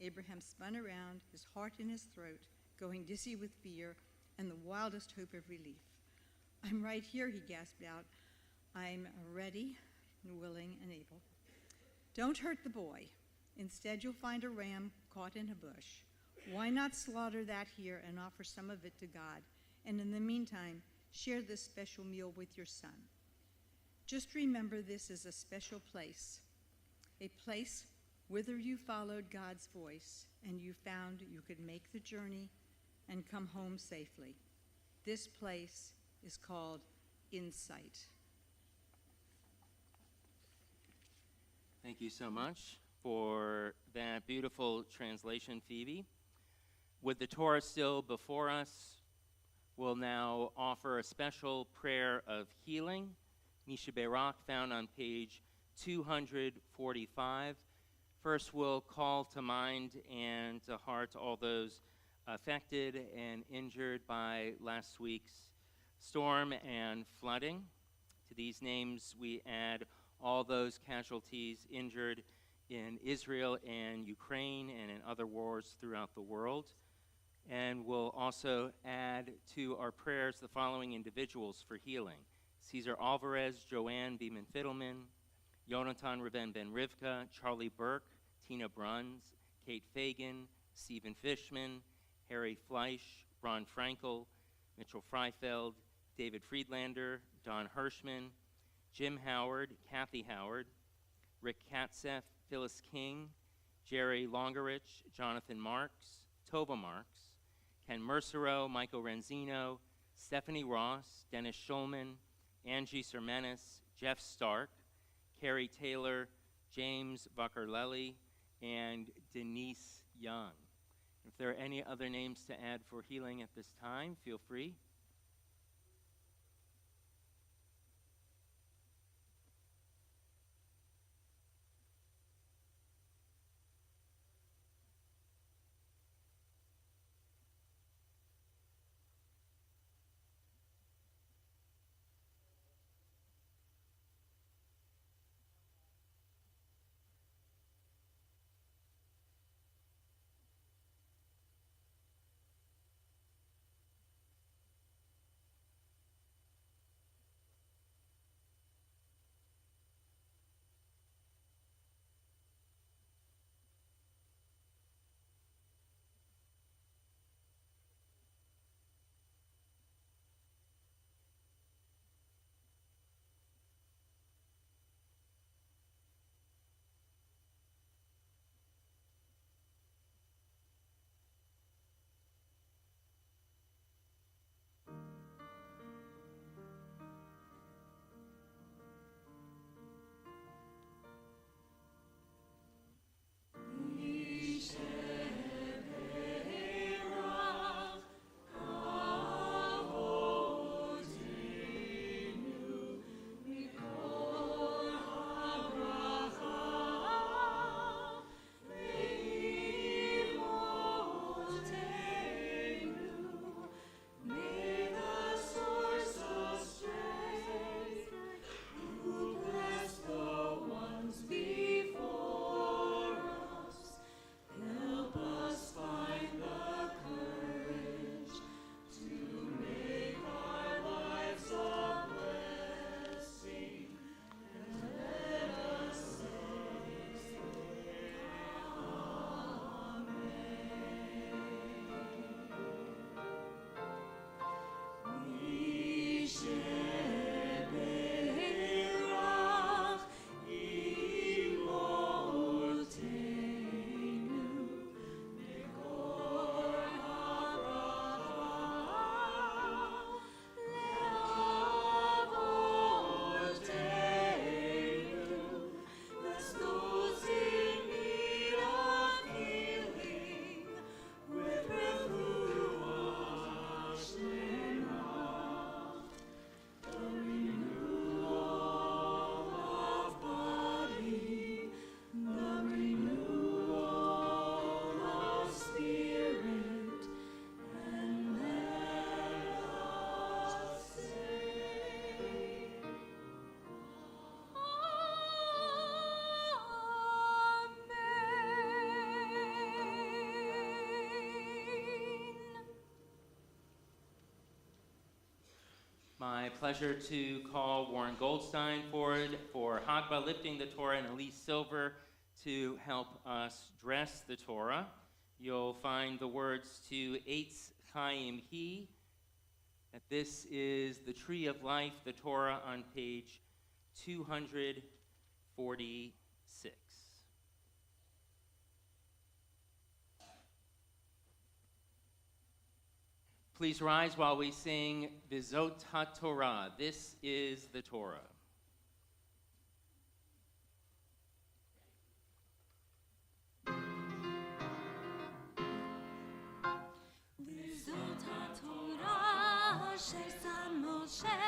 Abraham spun around, his heart in his throat, going dizzy with fear and the wildest hope of relief. "I'm right here," he gasped out. "I'm ready, willing, and able." "Don't hurt the boy. Instead, you'll find a ram caught in a bush. Why not slaughter that here and offer some of it to God? And in the meantime, share this special meal with your son. Just remember this is a special place, a place whither you followed God's voice and you found you could make the journey and come home safely. This place is called Insight." Thank you so much for that beautiful translation, Phoebe. With the Torah still before us, we'll now offer a special prayer of healing, Misha Berak, found on page 245. First, we'll call to mind and to heart all those affected and injured by last week's storm and flooding. To these names, we add all those casualties injured in Israel and Ukraine and in other wars throughout the world. And we'll also add to our prayers the following individuals for healing: Cesar Alvarez, Joanne Beeman Fiddleman, Yonatan Reven Ben Rivka, Charlie Burke, Tina Bruns, Kate Fagan, Stephen Fishman, Harry Fleisch, Ron Frankel, Mitchell Freifeld, David Friedlander, Don Hirschman, Jim Howard, Kathy Howard, Rick Katzeff, Phyllis King, Jerry Longerich, Jonathan Marks, Tova Marks, Ken Mercero, Michael Renzino, Stephanie Ross, Dennis Schulman, Angie Sermenis, Jeff Stark, Carrie Taylor, James Vacarlelli, and Denise Young. If there are any other names to add for healing at this time, feel free. My pleasure to call Warren Goldstein forward for Hagba lifting the Torah and Elise Silver to help us dress the Torah. You'll find the words to Eitz Chaim He, that this is the Tree of Life, the Torah, on page 246. Please rise while we sing Vizot HaTorah. This is the Torah. V'zot haTorah asher sam Moshe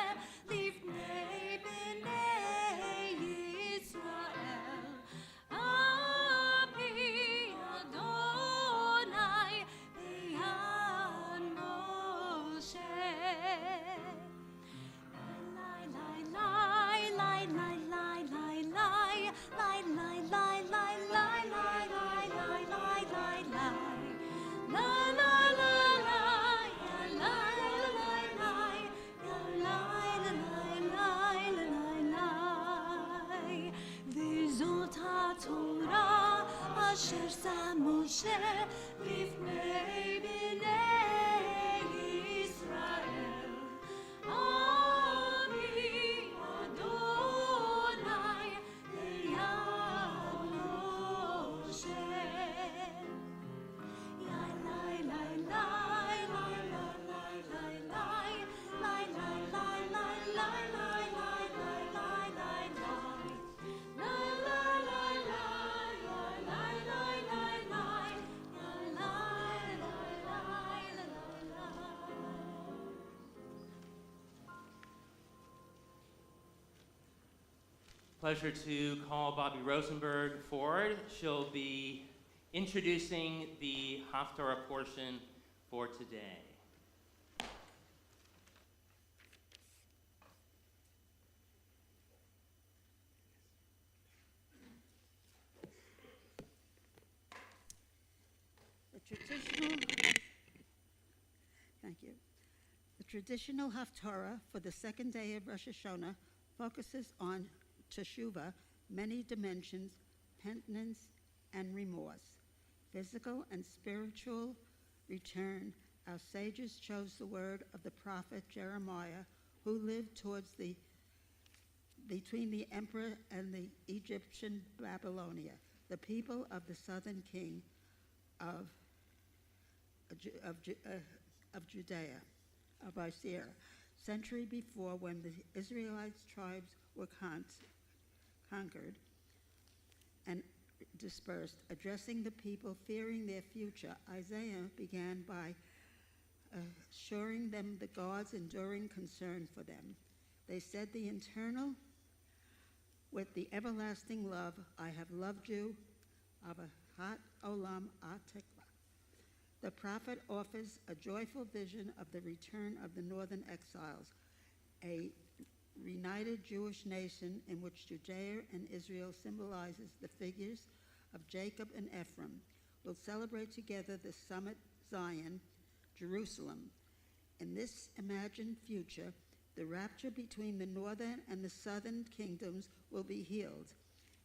lifnei bnei Yisrael. Api Adonai b'yad Moshe. Lai, lai, lai, lai, lai, lai, lai, lai, lai, lai, lai, lai, lai, lai, lai, lai, lai, lai. La la la la, ya la la la, ya la la la la. V'zot haTorah asher sam Moshe lifnei bnei Yisrael. Ami Adonai b'yad Moshe. Pleasure to call Bobby Rosenberg forward. She'll be introducing the Haftarah portion for today. The traditional Haftarah for the second day of Rosh Hashanah focuses on teshuvah, many dimensions, penitence, and remorse, physical and spiritual return. Our sages chose the word of the prophet Jeremiah, who lived between the emperor and the Egyptian Babylonia, the people of the southern king of Judea, of Assyria, century before, when the Israelites tribes were conquered and dispersed, addressing the people fearing their future. Isaiah began by assuring them the God's enduring concern for them. They said, the eternal, with the everlasting love, I have loved you, Abahat Olam Atekla. The prophet offers a joyful vision of the return of the northern exiles, a reunited Jewish nation in which Judea and Israel symbolizes the figures of Jacob and Ephraim, will celebrate together the summit Zion, Jerusalem. In this imagined future, the rapture between the northern and the southern kingdoms will be healed,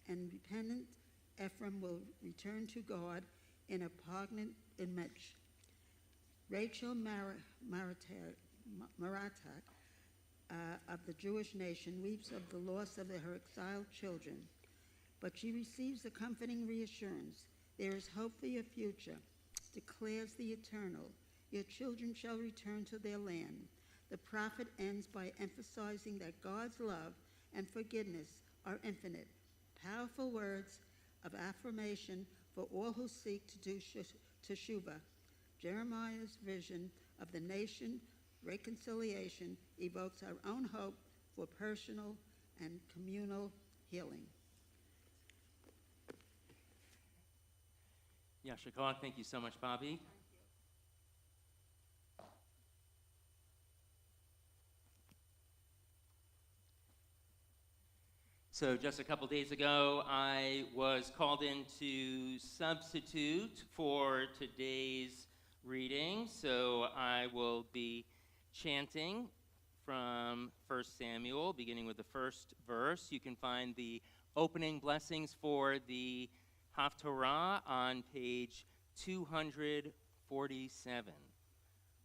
and repentant Ephraim will return to God in a poignant image. Rachel Maratak of the Jewish nation weeps of the loss of her exiled children, but she receives a comforting reassurance. There is hope for your future, declares the Eternal. Your children shall return to their land. The prophet ends by emphasizing that God's love and forgiveness are infinite, powerful words of affirmation for all who seek to do teshuvah. Jeremiah's vision of the nation reconciliation evokes our own hope for personal and communal healing. Yasher Koach, thank you so much, Bobby. So just a couple days ago, I was called in to substitute for today's reading. So I will be chanting from 1 Samuel, beginning with the first verse. You can find the opening blessings for the Haftorah on page 247.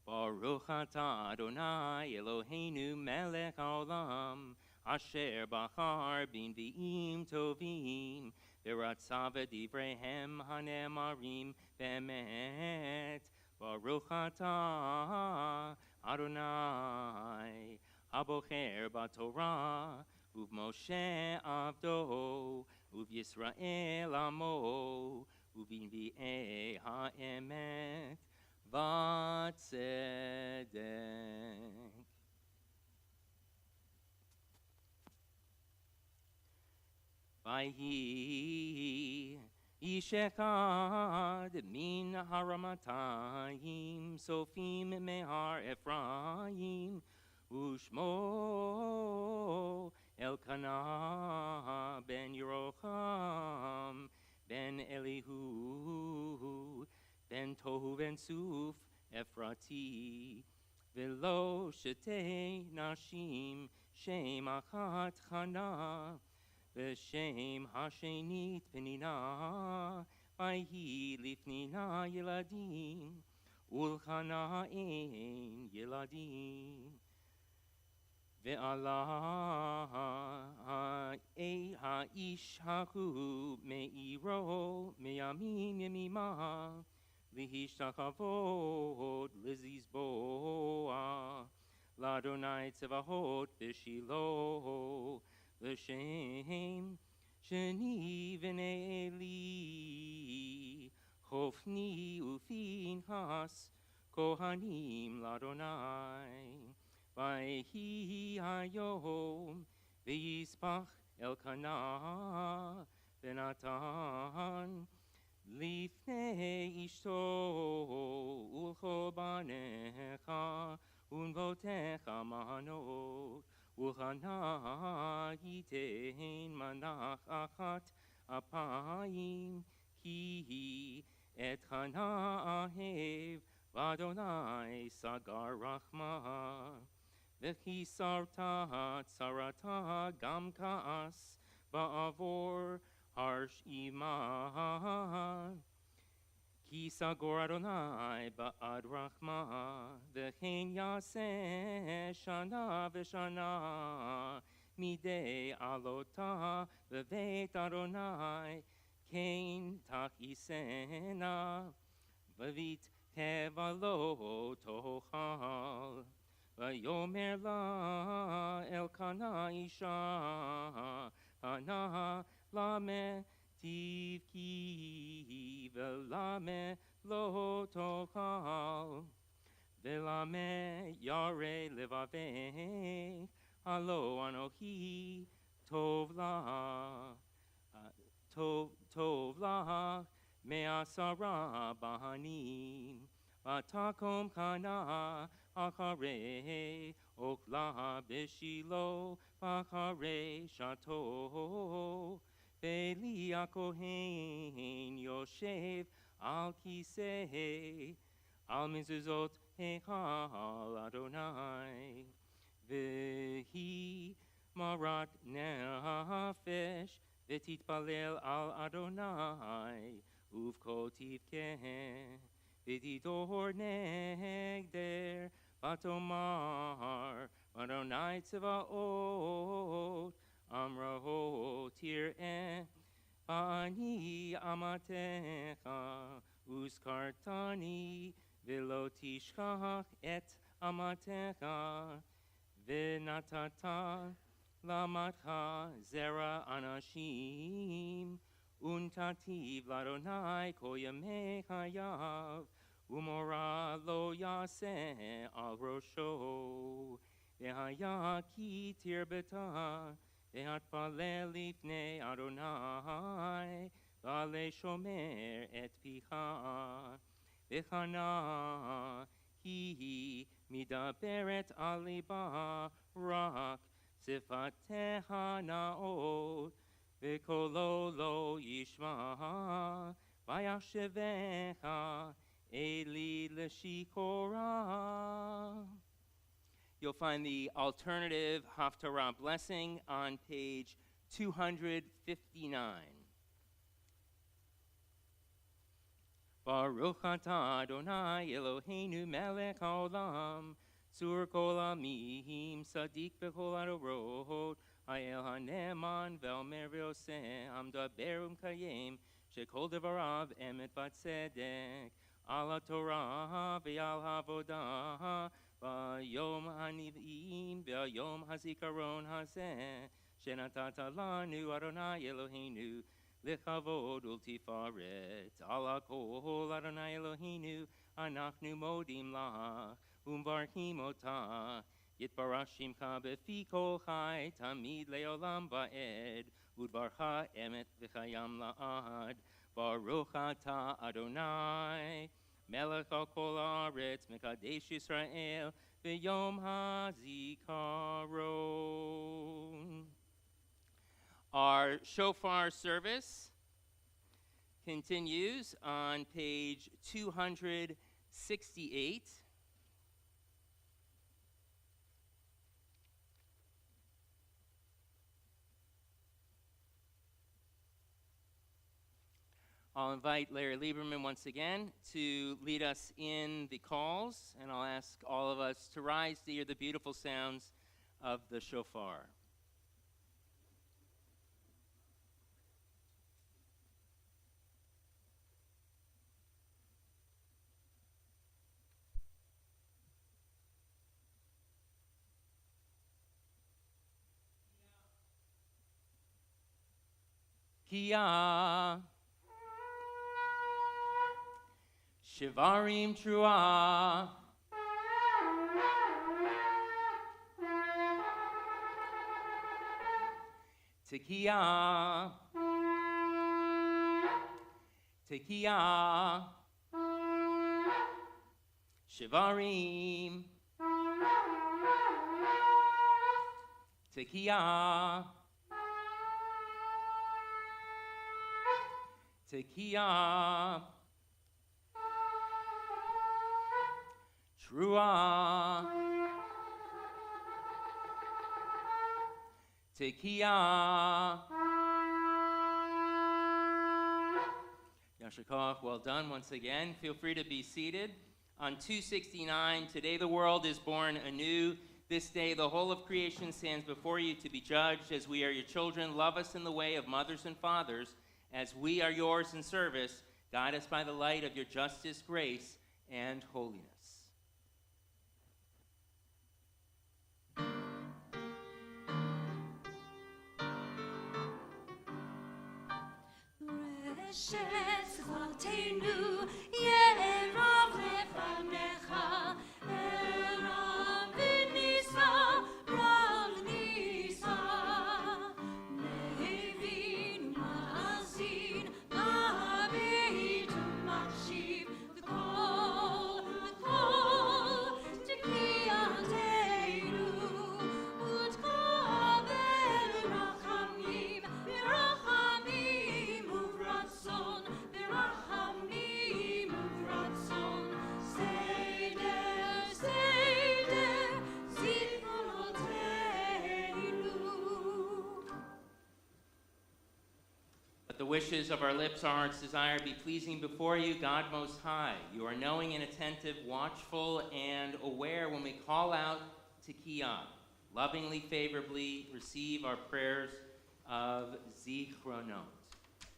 Baruch atah Adonai Eloheinu melech haolam, asher bachar b'nvi'im tovim, v'ratzav divrehem hanemarim be'emet. Baruch atah Adonai habocher b'Torah, u'Moshe avdo, u'Yisrael amo, u'b'nvi'ei ha'emet v'tzedek. Vayhi ish echad min haramatayim, sofim mehar Ephraim, ushmo Elkanah ben Yerocham ben Elihu ben Tohu ben Suf Ephrati, velo shetei nashim shem achat Chana, v'shem hashenit penina, vayhi lifnina yeladim, ulchana ein yeladim. Ve'ala ha'ish hahu me'iro me'yamim yemima, Lihishtakavod lizizboa, Ladonai tzevahot v'shilo, L'shem sheni v'nei Eli, Chofni u'finhas kohanim Ladonai. Vayhi hayom v'yispach Elkanah v'natan, Lifnei ishto ulcho banecha unvotecha manot, ulchana yitein manach achat apayim, ki et chana ahev v'Adonai sagar rachma, v'chisarta tzarata gam ka'as ba'avor harsh iman, ki sagor Adonai ba'ad rachma, v'chein yaseh shana v'shana midei alota v'veit Adonai, kein tachisena v'vit hevalo tochal, v'yomer la Elkana isha hana lame tivki, velame lo tochal, velame yare levaveh, alo anohi tov la me'asara bahanim, v'takom kana acharei okla b'shilo, v'acharei shato Veli HaKohen Yoshev al kisei, al mezuzot hechal Adonai, v'hi marat nefesh, v'titpalel al Adonai, uvkol tivkeh, v'tidor negder, v'tomar, Adonai tzvaot, Amraho tir'eh, ani amatecha, uskartani, v'lo tishkach et amatecha, v'natata lamatcha zera anashim, untativ l'Adonai kol yamei chayav, umora lo yaseh al rosho, v'haya ki tirbeta, Ve'atpalel lifnei Adonai, v'ale shomer et picha, v'chana hi midaberet al liba rak, sifateha naot, v'kolo lo yishma, v'yashevecha eli l'shikora. You'll find the alternative Haftarah blessing on page 259. Baruch atah Adonai Eloheinu melech haolam, tzur kol amim, sadik b'kol adorot, ha'el ha'neman ve'omer ve'oseh, amdaber u'mkayem, shekol devarav emet v'tzedek, al ha'torah ve'al ha'avodah, v'yom ha'niv'im ve'yom ha'zikaron hazeh, shenatata lanu Adonai Eloheinu, Lichavod ultifaret, ala kol Adonai Eloheinu, anachnu modim lach, umvarchim otah, yitbarashim ka befi kol chai, tamid leolam va'ed, udbarcha emet v'chayam la'ad, baruch atah Adonai, melech al kol haaretz, mekadesh Yisrael, v'yom hazikaron. Our shofar service continues on page 268. I'll invite Larry Lieberman once again to lead us in the calls, and I'll ask all of us to rise to hear the beautiful sounds of the shofar. Kia Shivarim Trua Tekiah Tekiah Shivarim Tekiah Tekiah Trua Tekiah. Yashikach, well done once again. Feel free to be seated. On 269, today the world is born anew. This day the whole of creation stands before you to be judged. As we are your children, love us in the way of mothers and fathers. As we are yours in service, guide us by the light of your justice, grace, and holiness. Reshet Zchaltenu, Yerov lefanecha, Erav v'nisa, Rav nisa, Levin u'ma'azin, Ma'abeit u'makshiv, V'kol tekiyatenu, U'tkavel v'rachamim, v'rachamim uvratzon, v'rachamim uvratzon, Seder, Seder, zivonotenu. Let the wishes of our lips, our heart's desire be pleasing before you, God Most High. You are knowing and attentive, watchful and aware when we call out to Kiyah. Lovingly, favorably receive our prayers of Zichronot.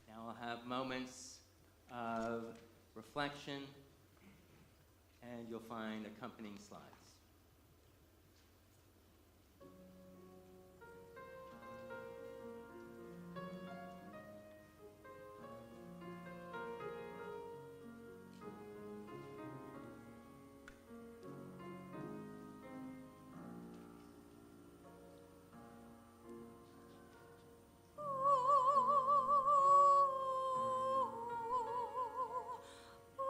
Now we'll have moments of reflection, and you'll find accompanying slides. Ooh, ooh, ooh.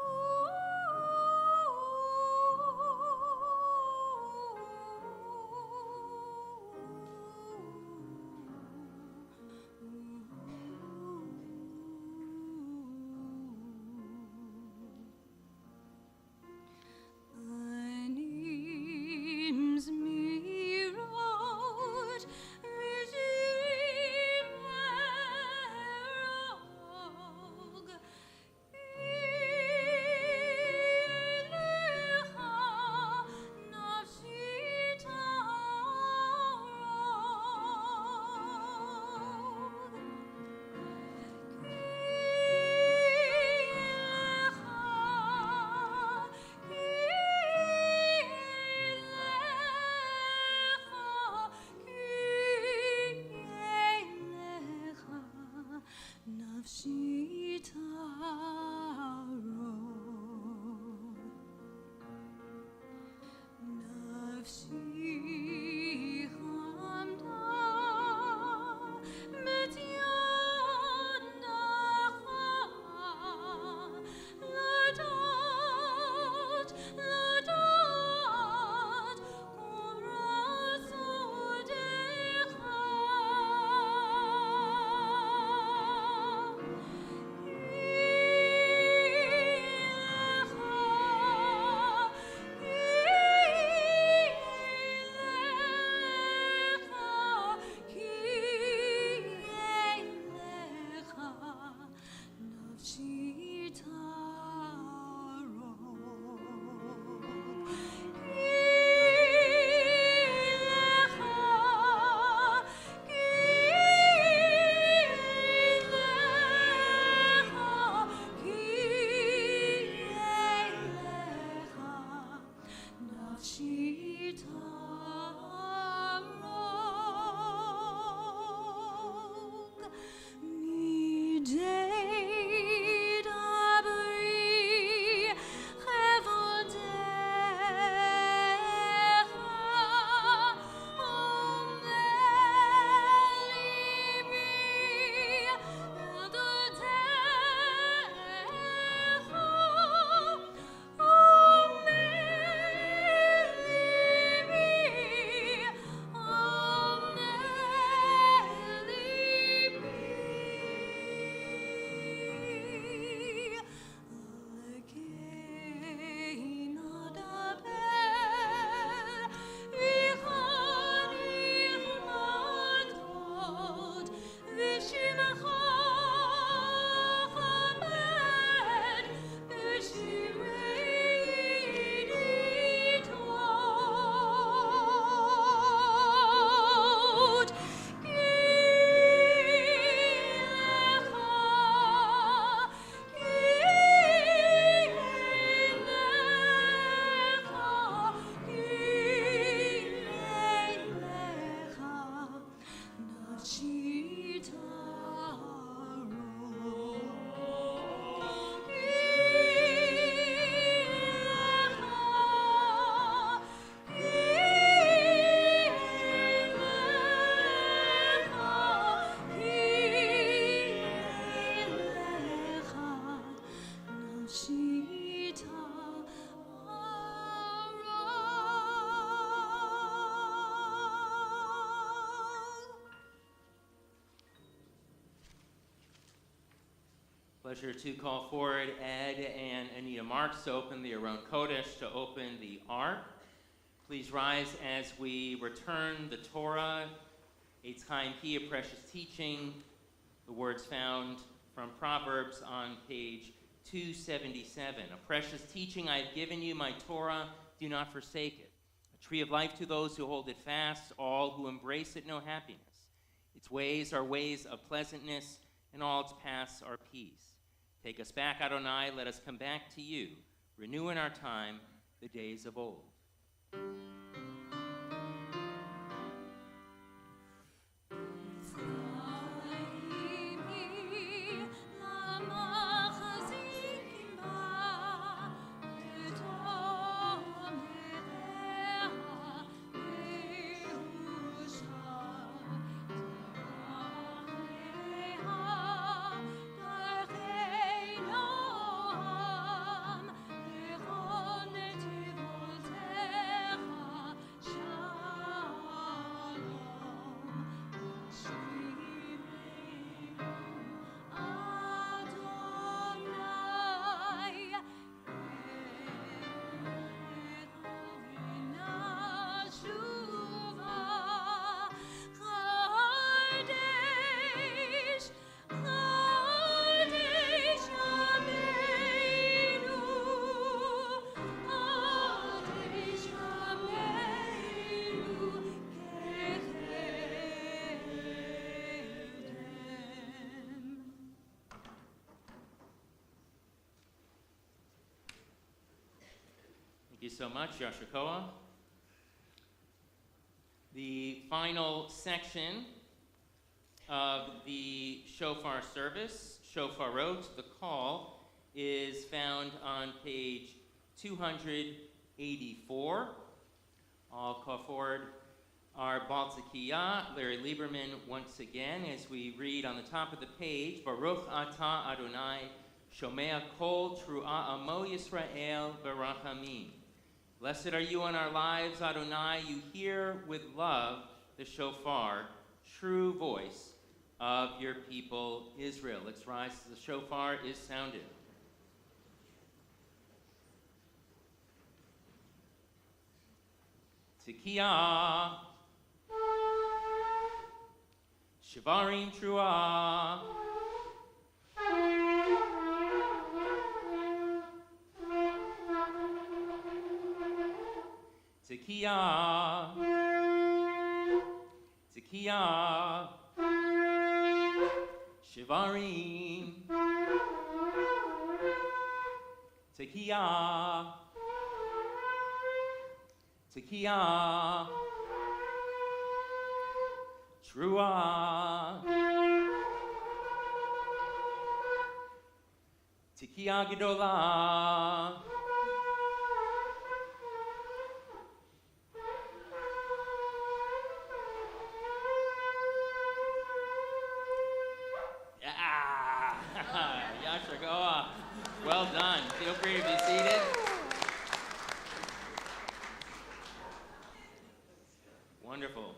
Pleasure to call forward Ed and Anita Marks to open the Aron Kodesh, to open the Ark. Please rise as we return the Torah, a time key of precious teaching, the words found from Proverbs on page 277. A precious teaching I have given you, my Torah, do not forsake it. A tree of life to those who hold it fast, all who embrace it know happiness. Its ways are ways of pleasantness, and all its paths are peace. Take us back, Adonai, let us come back to you. Renew in our time the days of old. Thank you so much, Yashikoa. The final section of the shofar service, shofarot, the call, is found on page 284. I'll call forward our Baltzakiyah, Larry Lieberman, once again, as we read on the top of the page, Baruch Atah Adonai, Shomea Kol Tru'a Amo Yisrael Barachamim. Blessed are you in our lives, Adonai. You hear with love the shofar, true voice of your people Israel. Let's rise as the shofar is sounded. Tekiah, Shivarim Truah, Tekiah, Tekiah, Shivarim, Tekiah, Tekiah, Truah, Tekiah Gedolah, Yashagoa. Well done. Feel free to be seated. Wonderful.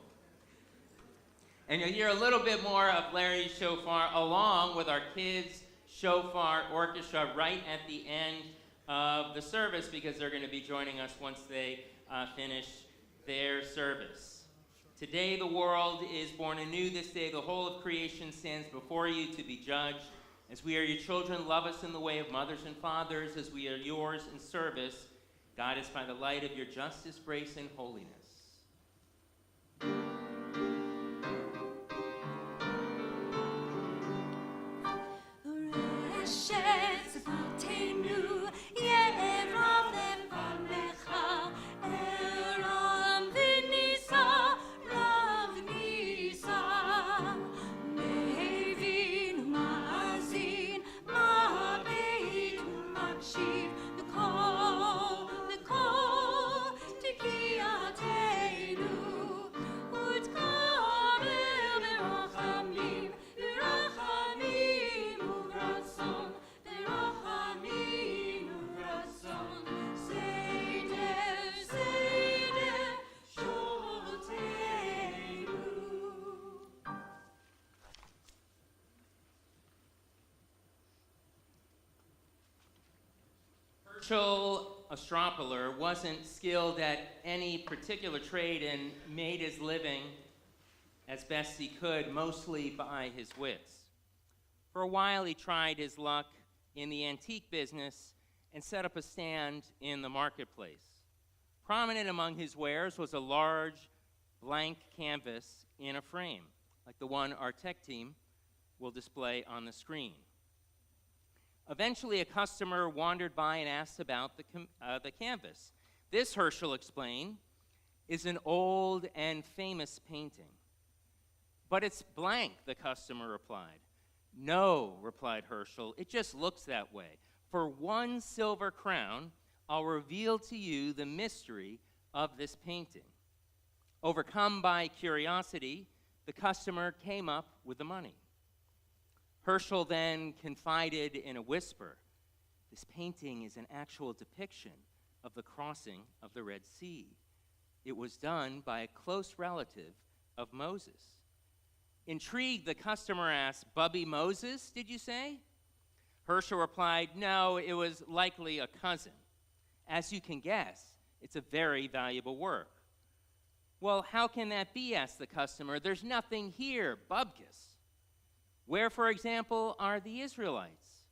And you'll hear a little bit more of Larry's shofar along with our kids' shofar orchestra right at the end of the service, because they're going to be joining us once they finish their service. Today the world is born anew. This day the whole of creation stands before you to be judged. As we are your children, love us in the way of mothers and fathers. As we are yours in service, guide us by the light of your justice, grace, and holiness. Herschel, a stropoler, wasn't skilled at any particular trade and made his living as best he could, mostly by his wits. For a while, he tried his luck in the antique business and set up a stand in the marketplace. Prominent among his wares was a large blank canvas in a frame, like the one our tech team will display on the screen. Eventually, a customer wandered by and asked about the canvas. This, Herschel explained, is an old and famous painting. But it's blank, the customer replied. No, replied Herschel, it just looks that way. For 1 silver crown, I'll reveal to you the mystery of this painting. Overcome by curiosity, the customer came up with the money. Herschel then confided in a whisper, this painting is an actual depiction of the crossing of the Red Sea. It was done by a close relative of Moses. Intrigued, the customer asked, Bubby Moses, did you say? Herschel replied, no, it was likely a cousin. As you can guess, it's a very valuable work. Well, how can that be, asked the customer. There's nothing here, Bubkus. Where, for example, are the Israelites?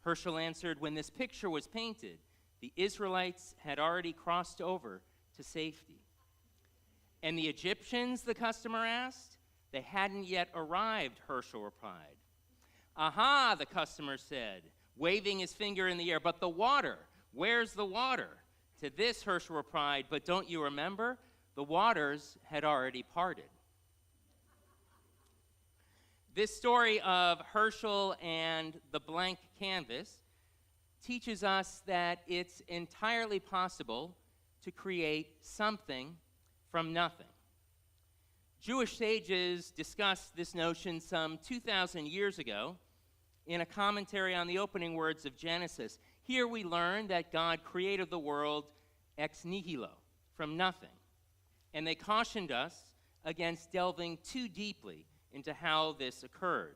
Herschel answered, when this picture was painted, the Israelites had already crossed over to safety. And the Egyptians, the customer asked? They hadn't yet arrived, Herschel replied. Aha, the customer said, waving his finger in the air, but the water, where's the water? To this, Herschel replied, but don't you remember? The waters had already parted. This story of Herschel and the blank canvas teaches us that it's entirely possible to create something from nothing. Jewish sages discussed this notion some 2,000 years ago in a commentary on the opening words of Genesis. Here we learn that God created the world ex nihilo, from nothing. And they cautioned us against delving too deeply into how this occurred.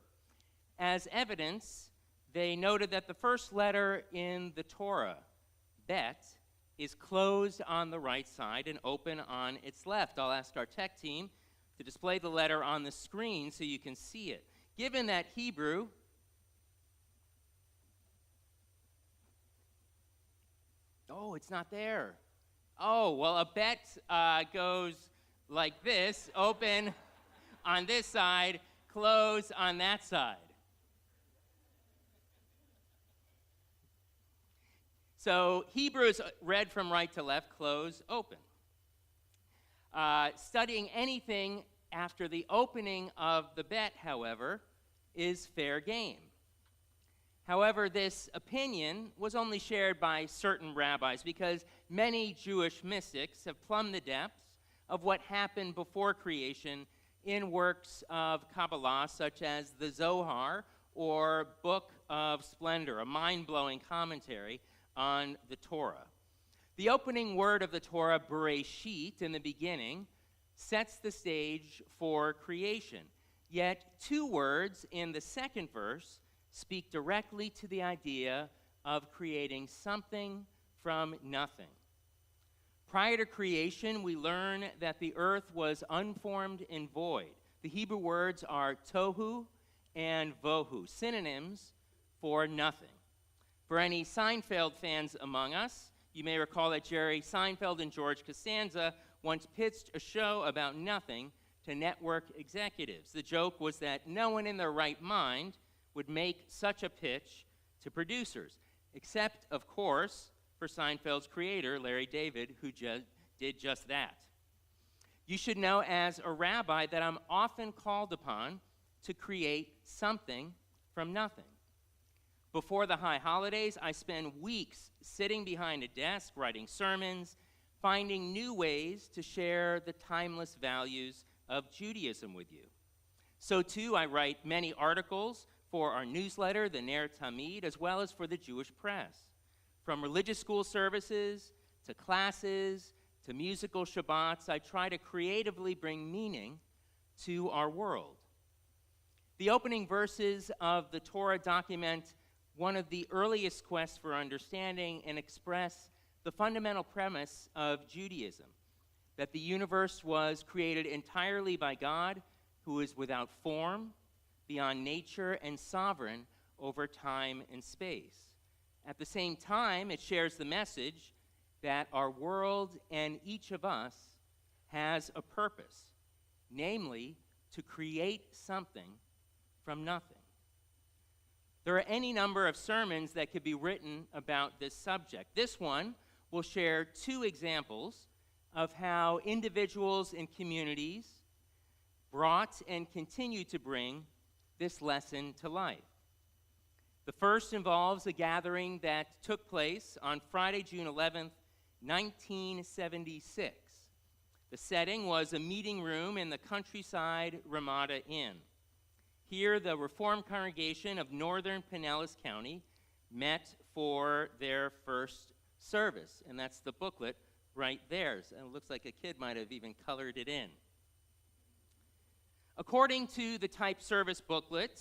As evidence, they noted that the first letter in the Torah, bet, is closed on the right side and open on its left. I'll ask our tech team to display the letter on the screen so you can see it. Given that Hebrew it's not there. Oh, well, a bet goes like this, open on this side, close on that side. So Hebrew is read from right to left, close, open. Studying anything after the opening of the bet, however, is fair game. However, this opinion was only shared by certain rabbis because many Jewish mystics have plumbed the depths of what happened before creation in works of Kabbalah, such as the Zohar or Book of Splendor, a mind-blowing commentary on the Torah. The opening word of the Torah, Bereshit, in the beginning, sets the stage for creation. Yet 2 words in the second verse speak directly to the idea of creating something from nothing. Prior to creation, we learn that the earth was unformed and void. The Hebrew words are tohu and vohu, synonyms for nothing. For any Seinfeld fans among us, you may recall that Jerry Seinfeld and George Costanza once pitched a show about nothing to network executives. The joke was that no one in their right mind would make such a pitch to producers, except, of course, for Seinfeld's creator, Larry David, who did just that. You should know as a rabbi that I'm often called upon to create something from nothing. Before the high holidays, I spend weeks sitting behind a desk, writing sermons, finding new ways to share the timeless values of Judaism with you. So too, I write many articles for our newsletter, the Ner Tamid, as well as for the Jewish press. From religious school services to classes to musical Shabbats, I try to creatively bring meaning to our world. The opening verses of the Torah document one of the earliest quests for understanding and express the fundamental premise of Judaism, that the universe was created entirely by God, who is without form, beyond nature, and sovereign over time and space. At the same time, it shares the message that our world and each of us has a purpose, namely to create something from nothing. There are any number of sermons that could be written about this subject. This one will share two examples of how individuals and communities brought and continue to bring this lesson to life. The first involves a gathering that took place on Friday, June 11th, 1976. The setting was a meeting room in the countryside Ramada Inn. Here, the Reformed congregation of Northern Pinellas County met for their first service, and that's the booklet right there. And it looks like a kid might have even colored it in. According to the type service booklet,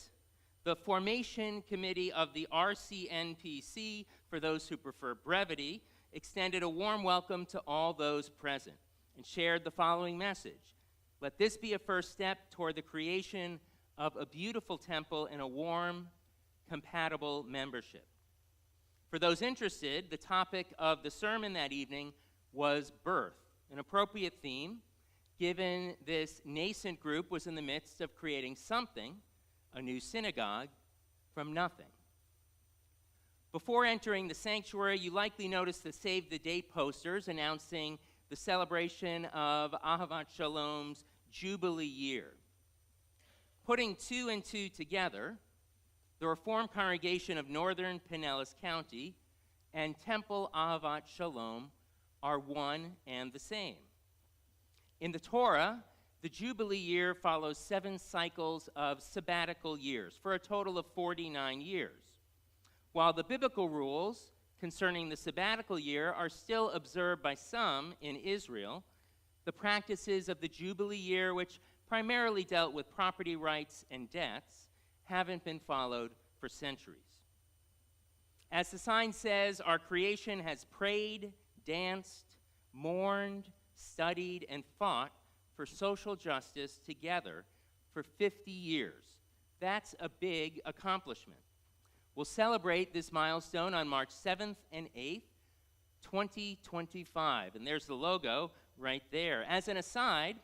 the formation committee of the RCNPC, for those who prefer brevity, extended a warm welcome to all those present and shared the following message: let this be a first step toward the creation of a beautiful temple and a warm, compatible membership. For those interested, the topic of the sermon that evening was birth, an appropriate theme, given this nascent group was in the midst of creating something, a new synagogue, from nothing. Before entering the sanctuary, you likely noticed the Save the Date posters announcing the celebration of Ahavat Shalom's Jubilee year. Putting two and two together, the Reformed congregation of Northern Pinellas County and Temple Ahavat Shalom are one and the same. In the Torah, the Jubilee year follows 7 cycles of sabbatical years for a total of 49 years. While the biblical rules concerning the sabbatical year are still observed by some in Israel, the practices of the Jubilee year, which primarily dealt with property rights and debts, haven't been followed for centuries. As the sign says, our creation has prayed, danced, mourned, studied, and fought for social justice together for 50 years. That's a big accomplishment. We'll celebrate this milestone on March 7th and 8th, 2025. And there's the logo right there. As an aside,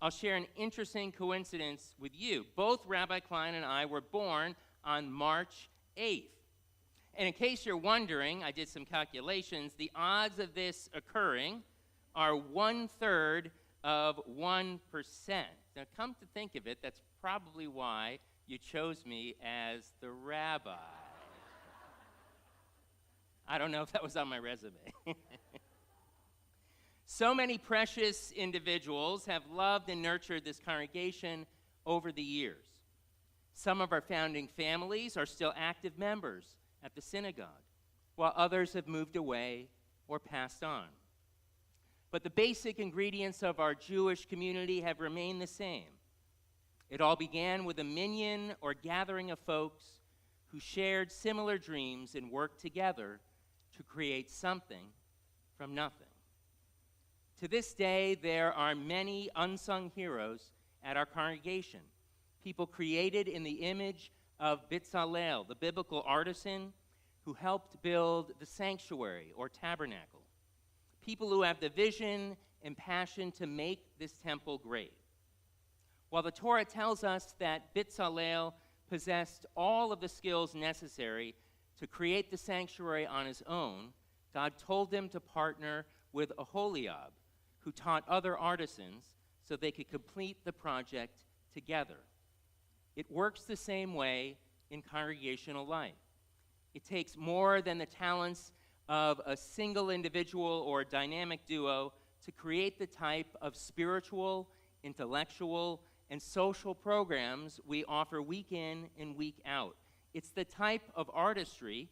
I'll share an interesting coincidence with you. Both Rabbi Klein and I were born on March 8th. And in case you're wondering, I did some calculations. The odds of this occurring are 1/3 of 1%. Now, come to think of it, that's probably why you chose me as the rabbi. I don't know if that was on my resume. So many precious individuals have loved and nurtured this congregation over the years. Some of our founding families are still active members at the synagogue, while others have moved away or passed on. But the basic ingredients of our Jewish community have remained the same. It all began with a minyan or gathering of folks who shared similar dreams and worked together to create something from nothing. To this day, there are many unsung heroes at our congregation, people created in the image of Bitzalel, the biblical artisan who helped build the sanctuary or tabernacle, people who have the vision and passion to make this temple great. While the Torah tells us that Bitzalel possessed all of the skills necessary to create the sanctuary on his own, God told him to partner with Aholiab, who taught other artisans so they could complete the project together. It works the same way in congregational life. It takes more than the talents of a single individual or dynamic duo to create the type of spiritual, intellectual, and social programs we offer week in and week out. It's the type of artistry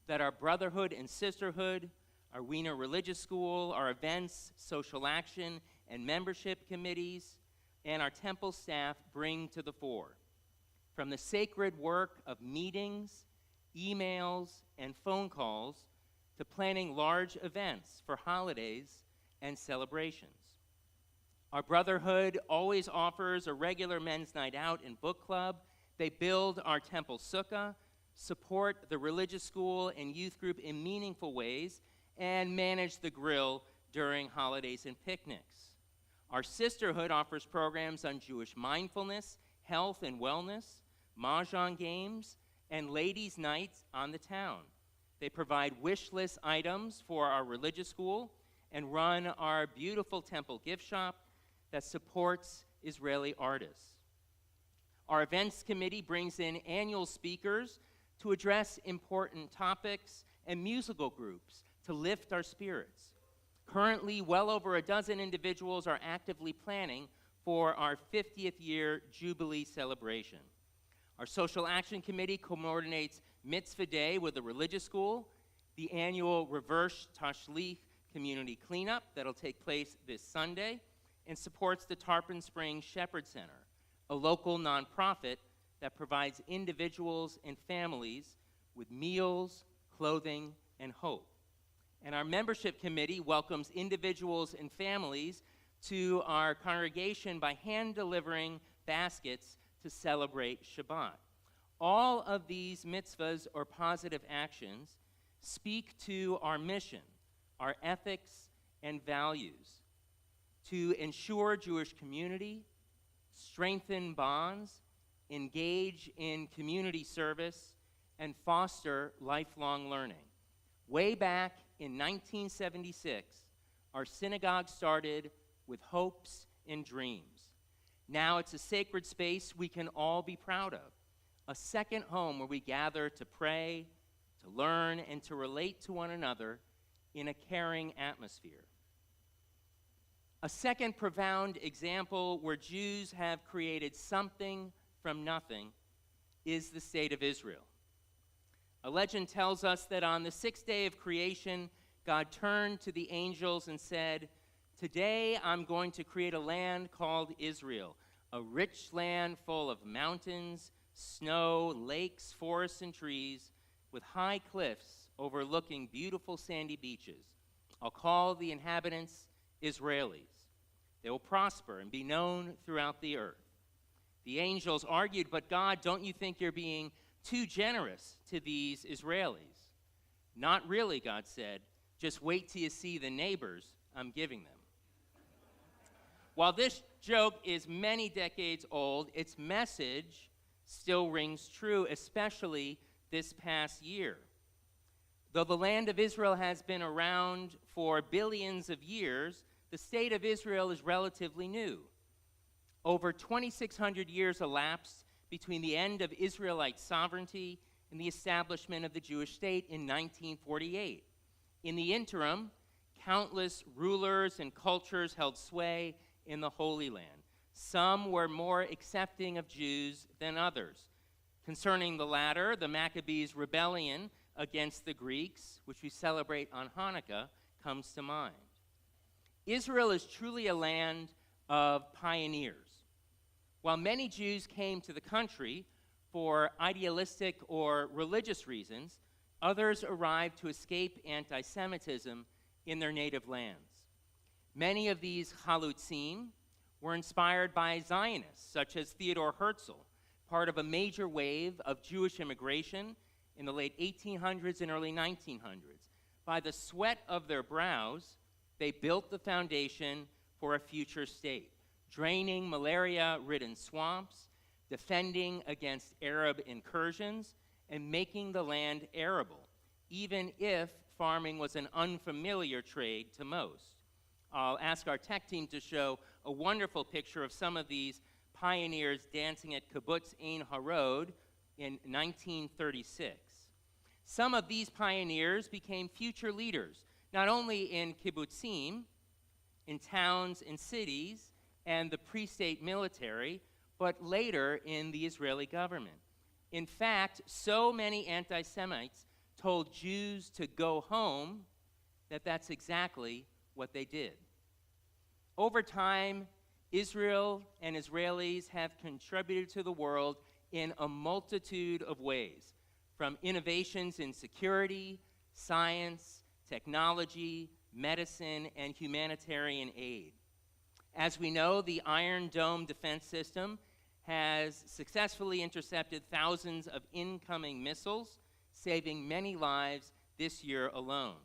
that our Brotherhood and Sisterhood, our Wiener Religious School, our events, social action, and membership committees, and our temple staff bring to the fore. From the sacred work of meetings emails, and phone calls to planning large events for holidays and celebrations. Our brotherhood always offers a regular men's night out and book club. They build our temple sukkah, support the religious school and youth group in meaningful ways, and manage the grill during holidays and picnics. Our sisterhood offers programs on Jewish mindfulness, health and wellness, mahjong games, and ladies' nights on the town. They provide wish list items for our religious school and run our beautiful temple gift shop that supports Israeli artists. Our events committee brings in annual speakers to address important topics and musical groups to lift our spirits. Currently, well over a dozen individuals are actively planning for our 50th year Jubilee celebration. Our social action committee coordinates Mitzvah Day with the religious school, the annual Reverse Tashlich community cleanup that'll take place this Sunday, and supports the Tarpon Springs Shepherd Center, a local nonprofit that provides individuals and families with meals, clothing, and hope. And our membership committee welcomes individuals and families to our congregation by hand-delivering baskets to celebrate Shabbat. All of these mitzvahs or positive actions speak to our mission, our ethics and values, to ensure Jewish community, strengthen bonds, engage in community service, and foster lifelong learning. Way back in 1976, our synagogue started with hopes and dreams. Now it's a sacred space we can all be proud of, a second home where we gather to pray, to learn, and to relate to one another in a caring atmosphere. A second profound example where Jews have created something from nothing is the state of Israel. A legend tells us that on the sixth day of creation, God turned to the angels and said, "Today I'm going to create a land called Israel, a rich land full of mountains, snow, lakes, forests, and trees, with high cliffs overlooking beautiful sandy beaches. I'll call the inhabitants Israelis. They will prosper and be known throughout the earth." The angels argued, "But God, don't you think you're being too generous to these Israelis?" "Not really," God said. "Just wait till you see the neighbors I'm giving them." While this joke is many decades old, its message still rings true, especially this past year. Though the land of Israel has been around for billions of years, the state of Israel is relatively new. Over 2,600 years elapsed between the end of Israelite sovereignty and the establishment of the Jewish state in 1948. In the interim, countless rulers and cultures held sway in the Holy Land. Some were more accepting of Jews than others. Concerning the latter, the Maccabees' rebellion against the Greeks, which we celebrate on Hanukkah, comes to mind. Israel is truly a land of pioneers. While many Jews came to the country for idealistic or religious reasons, others arrived to escape anti-Semitism in their native lands. Many of these Chalutzim were inspired by Zionists, such as Theodor Herzl, part of a major wave of Jewish immigration in the late 1800s and early 1900s. By the sweat of their brows, they built the foundation for a future state, draining malaria-ridden swamps, defending against Arab incursions, and making the land arable, even if farming was an unfamiliar trade to most. I'll ask our tech team to show a wonderful picture of some of these pioneers dancing at Kibbutz Ein Harod in 1936. Some of these pioneers became future leaders, not only in kibbutzim, in towns and cities, and the pre-state military, but later in the Israeli government. In fact, so many anti-Semites told Jews to go home that that's exactly what they did. Over time, Israel and Israelis have contributed to the world in a multitude of ways, from innovations in security, science, technology, medicine, and humanitarian aid. As we know, the Iron Dome defense system has successfully intercepted thousands of incoming missiles, saving many lives this year alone.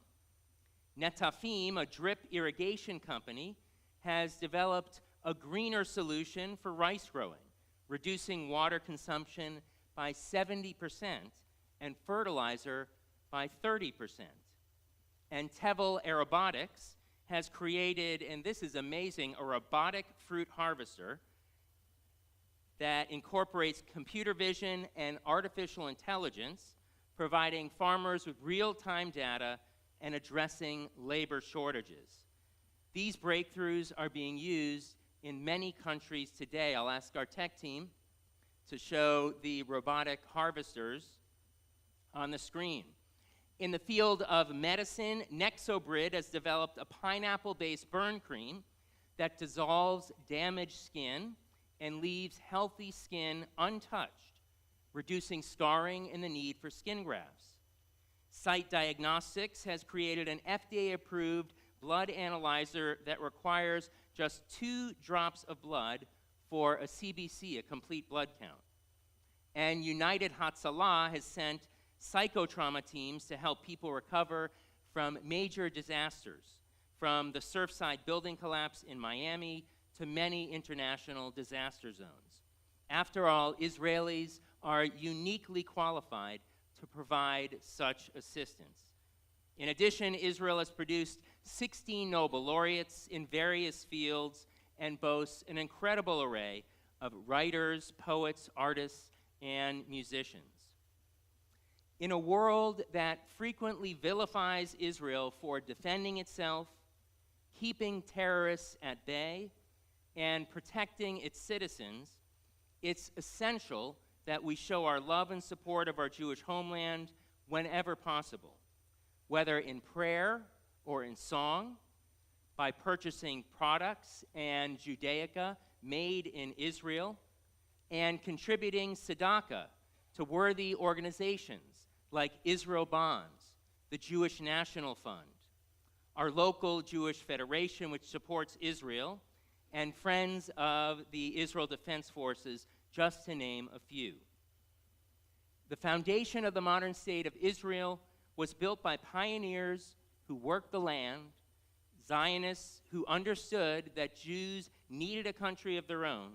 Netafim, a drip irrigation company, has developed a greener solution for rice growing, reducing water consumption by 70% and fertilizer by 30%. And Tevel Aerobotics has created, and this is amazing, a robotic fruit harvester that incorporates computer vision and artificial intelligence, providing farmers with real-time data and addressing labor shortages. These breakthroughs are being used in many countries today. I'll ask our tech team to show the robotic harvesters on the screen. In the field of medicine, Nexobrid has developed a pineapple-based burn cream that dissolves damaged skin and leaves healthy skin untouched, reducing scarring and the need for skin grafts. Sight Diagnostics has created an FDA-approved blood analyzer that requires just 2 drops of blood for a CBC, a complete blood count. And United Hatzalah has sent psychotrauma teams to help people recover from major disasters, from the Surfside building collapse in Miami to many international disaster zones. After all, Israelis are uniquely qualified to provide such assistance. In addition, Israel has produced 16 Nobel laureates in various fields and boasts an incredible array of writers, poets, artists, and musicians. In a world that frequently vilifies Israel for defending itself, keeping terrorists at bay, and protecting its citizens, it's essential that we show our love and support of our Jewish homeland whenever possible, whether in prayer or in song, by purchasing products and Judaica made in Israel, and contributing tzedakah to worthy organizations like Israel Bonds, the Jewish National Fund, our local Jewish Federation, which supports Israel, and Friends of the Israel Defense Forces, just to name a few. The foundation of the modern state of Israel was built by pioneers who worked the land, Zionists who understood that Jews needed a country of their own,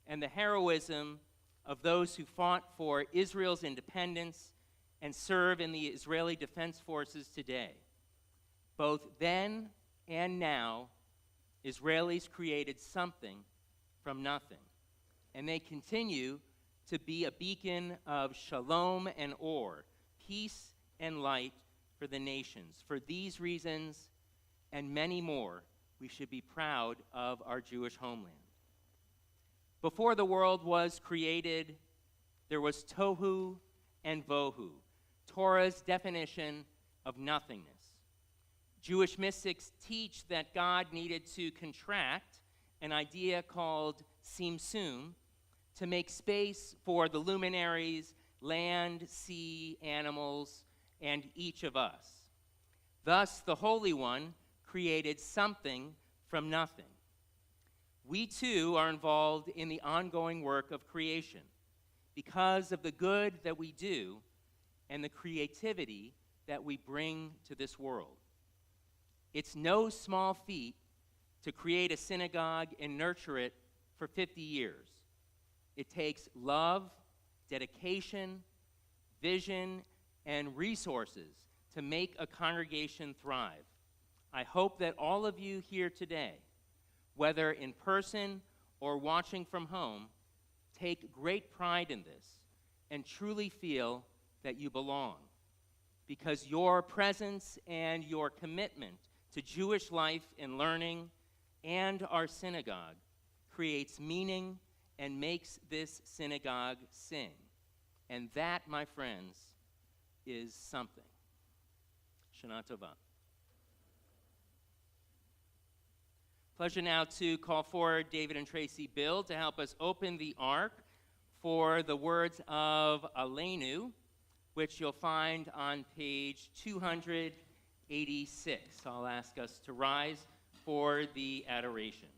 and the heroism of those who fought for Israel's independence and serve in the Israeli Defense Forces today. Both then and now, Israelis created something from nothing, and they continue to be a beacon of shalom and or, peace and light for the nations. For these reasons and many more, we should be proud of our Jewish homeland. Before the world was created, there was tohu and vohu, Torah's definition of nothingness. Jewish mystics teach that God needed to contract an idea called tzimtzum to make space for the luminaries, land, sea, animals, and each of us. Thus, the Holy One created something from nothing. We too are involved in the ongoing work of creation because of the good that we do and the creativity that we bring to this world. It's no small feat to create a synagogue and nurture it for 50 years. It takes love, dedication, vision, and resources to make a congregation thrive. I hope that all of you here today, whether in person or watching from home, take great pride in this and truly feel that you belong, because your presence and your commitment to Jewish life and learning and our synagogue creates meaning and makes this synagogue sing. And that, my friends, is something. Shana Tova. Pleasure now to call forward David and Tracy Bill to help us open the ark for the words of Aleinu, which you'll find on page 286. I'll ask us to rise for the adoration.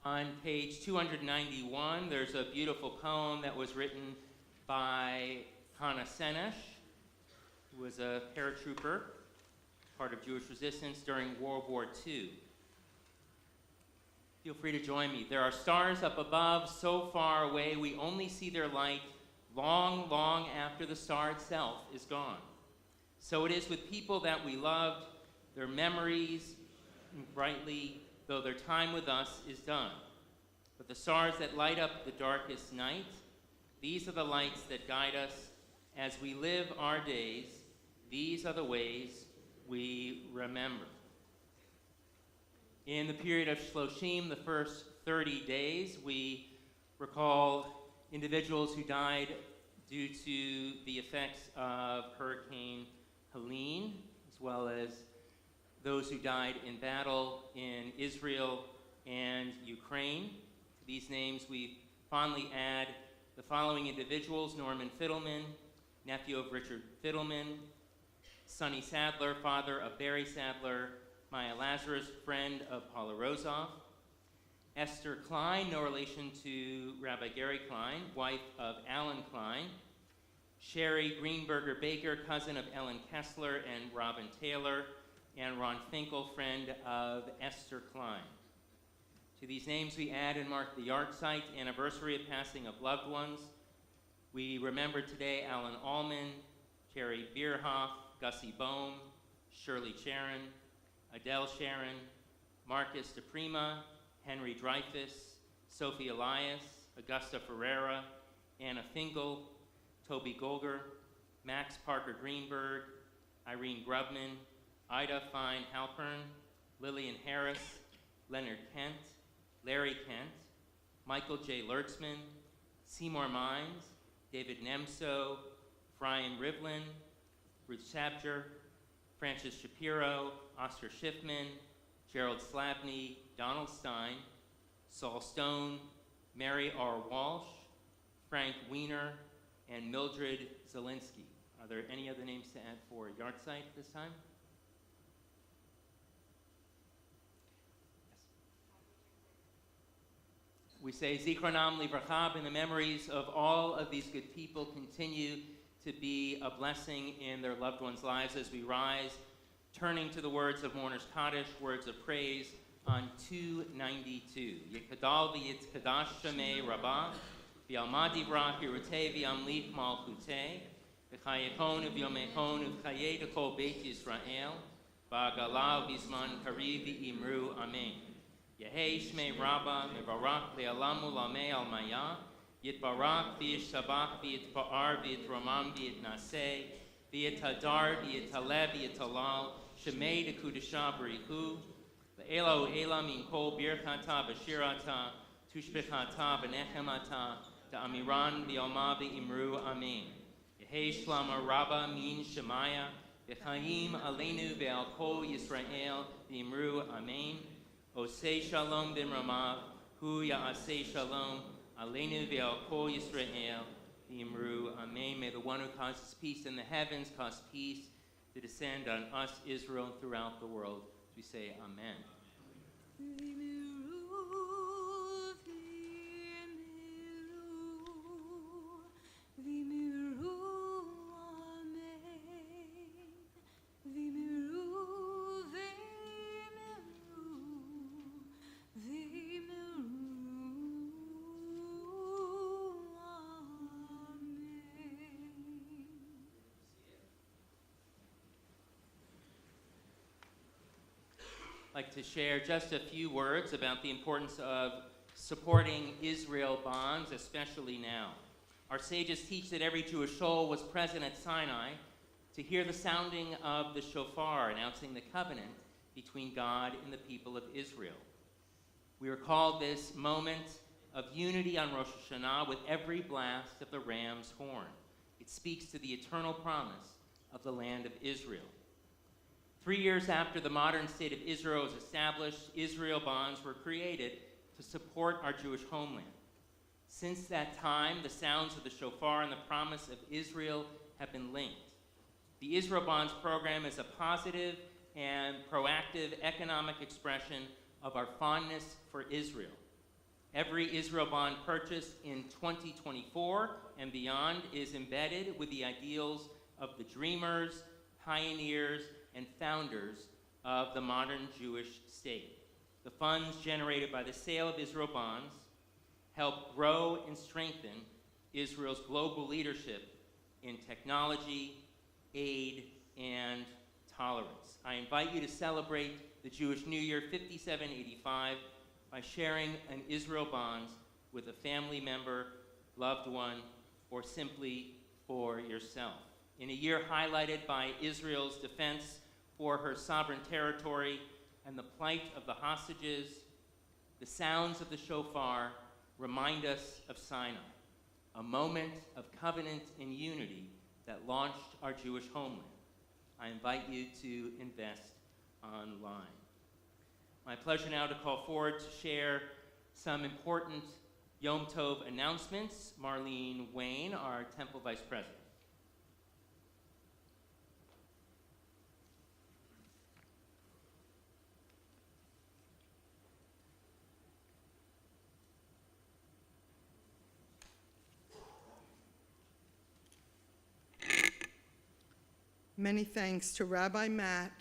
On page 291, there's a beautiful poem that was written by Hannah Senesh, who was a paratrooper, part of Jewish resistance during World War II. Feel free to join me. There are stars up above, so far away, we only see their light long, long after the star itself is gone. So it is with people that we loved, their memories brightly, though their time with us is done. But the stars that light up the darkest night, these are the lights that guide us as we live our days. These are the ways we remember. In the period of Shloshim, the first 30 days, we recall individuals who died due to the effects of Hurricane Helene, as well as those who died in battle in Israel and Ukraine. To these names, we fondly add the following individuals: Norman Fiddleman, nephew of Richard Fiddleman; Sonny Sadler, father of Barry Sadler; Maya Lazarus, friend of Paula Rosoff; Esther Klein, no relation to Rabbi Gary Klein, wife of Alan Klein; Sherry Greenberger Baker, cousin of Ellen Kessler and Robin Taylor; and Ron Finkel, friend of Esther Klein. To these names we add and mark the yahrzeit, anniversary of passing of loved ones. We remember today Alan Allman, Jerry Bierhoff, Gussie Bohm, Shirley Sharon, Adele Sharon, Marcus DePrima, Henry Dreyfus, Sophie Elias, Augusta Ferreira, Anna Fingal, Toby Golger, Max Parker Greenberg, Irene Grubman, Ida Fine Halpern, Lillian Harris, Leonard Kent, Larry Kent, Michael J. Lertzman, Seymour Mines, David Nemso, Brian Rivlin, Ruth Sabger, Francis Shapiro, Oscar Schiffman, Gerald Slavny, Donald Stein, Saul Stone, Mary R. Walsh, Frank Weiner, and Mildred Zielinski. Are there any other names to add for yahrzeit this time? We say Zichronam Livracha, and the memories of all of these good people continue to be a blessing in their loved ones' lives as we rise, turning to the words of Mourner's Kaddish, words of praise on 292. Yekadal v'yitzkadash shemei rabbah, v'yalmad divrah hirutei v'yamlich malchutei, v'chayekon v'yomekon v'chayei d'kol beit Yisrael, v'agalav v'zman kariv v'imru amen. Yehei shmei rabbah mevarach le'alamu lamei al maya, Yitbarak, V'yishabach, V'yitba'ar, V'yitramam, V'yitnaseh, V'yitadar, V'yitaleh, V'yitalal, Shemei Dekudashah Barihu, Ve'elo Elam Min Kol Birchata B'shirata, Tushbechata B'nechemata, Da'amiran V'yoma V'imru Amen. Yehi Shlama Rabba Min Shemaya, V'chaim Aleinu Ve'al Kol Yisrael V'imru Amen. Osei Shalom B'mramav, Hu Ya'aseh Shalom, Aleinu Ve'al Kol Yisrael V'imru Amen. May the one who causes peace in the heavens cause peace to descend on us, Israel, throughout the world. We say Amen. I'd like to share just a few words about the importance of supporting Israel bonds, especially now. Our sages teach that every Jewish soul was present at Sinai to hear the sounding of the shofar, announcing the covenant between God and the people of Israel. We recall this moment of unity on Rosh Hashanah with every blast of the ram's horn. It speaks to the eternal promise of the land of Israel. 3 years after the modern state of Israel was established, Israel bonds were created to support our Jewish homeland. Since that time, the sounds of the shofar and the promise of Israel have been linked. The Israel Bonds program is a positive and proactive economic expression of our fondness for Israel. Every Israel bond purchased in 2024 and beyond is embedded with the ideals of the dreamers, pioneers, and founders of the modern Jewish state. The funds generated by the sale of Israel bonds help grow and strengthen Israel's global leadership in technology, aid, and tolerance. I invite you to celebrate the Jewish New Year 5785 by sharing an Israel bonds with a family member, loved one, or simply for yourself. In a year highlighted by Israel's defense for her sovereign territory and the plight of the hostages, the sounds of the shofar remind us of Sinai, a moment of covenant and unity that launched our Jewish homeland. I invite you to invest online. My pleasure now to call forward to share some important Yom Tov announcements. Marlene Wayne, our Temple Vice President. Many thanks to Rabbi Matt,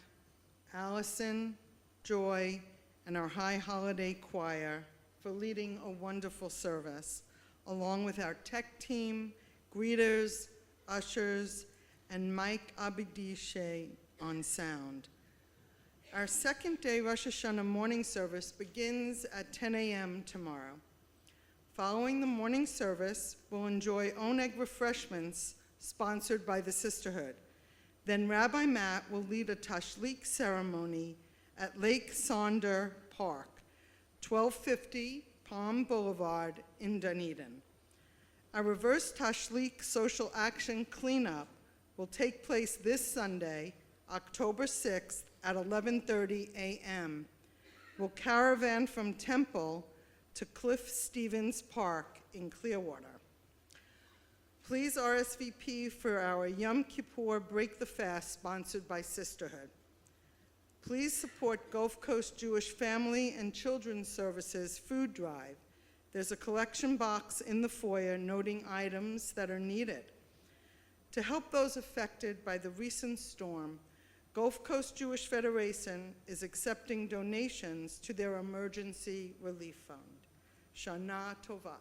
Allison, Joy, and our High Holiday Choir for leading a wonderful service, along with our tech team, greeters, ushers, and Mike Abidishe on sound. Our second day Rosh Hashanah morning service begins at 10 a.m. tomorrow. Following the morning service, we'll enjoy oneg refreshments sponsored by the Sisterhood. Then Rabbi Matt will lead a tashlik ceremony at Lake Sonder Park, 1250 Palm Boulevard in Dunedin. A reverse tashlik social action cleanup will take place this Sunday, October 6th at 11:30 a.m. We'll caravan from Temple to Cliff Stevens Park in Clearwater. Please RSVP for our Yom Kippur Break the Fast sponsored by Sisterhood. Please support Gulf Coast Jewish Family and Children's Services food drive. There's a collection box in the foyer noting items that are needed. To help those affected by the recent storm, Gulf Coast Jewish Federation is accepting donations to their emergency relief fund. Shana Tova.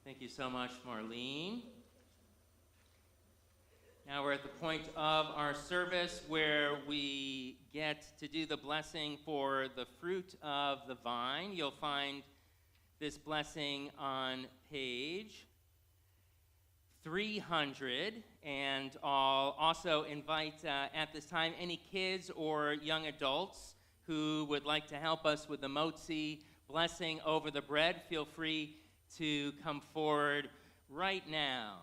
Thank you so much, Marlene. Now we're at the point of our service where we get to do the blessing for the fruit of the vine. You'll find this blessing on page 300, and I'll also invite at this time any kids or young adults who would like to help us with the motzi blessing over the bread. Feel free to come forward right now.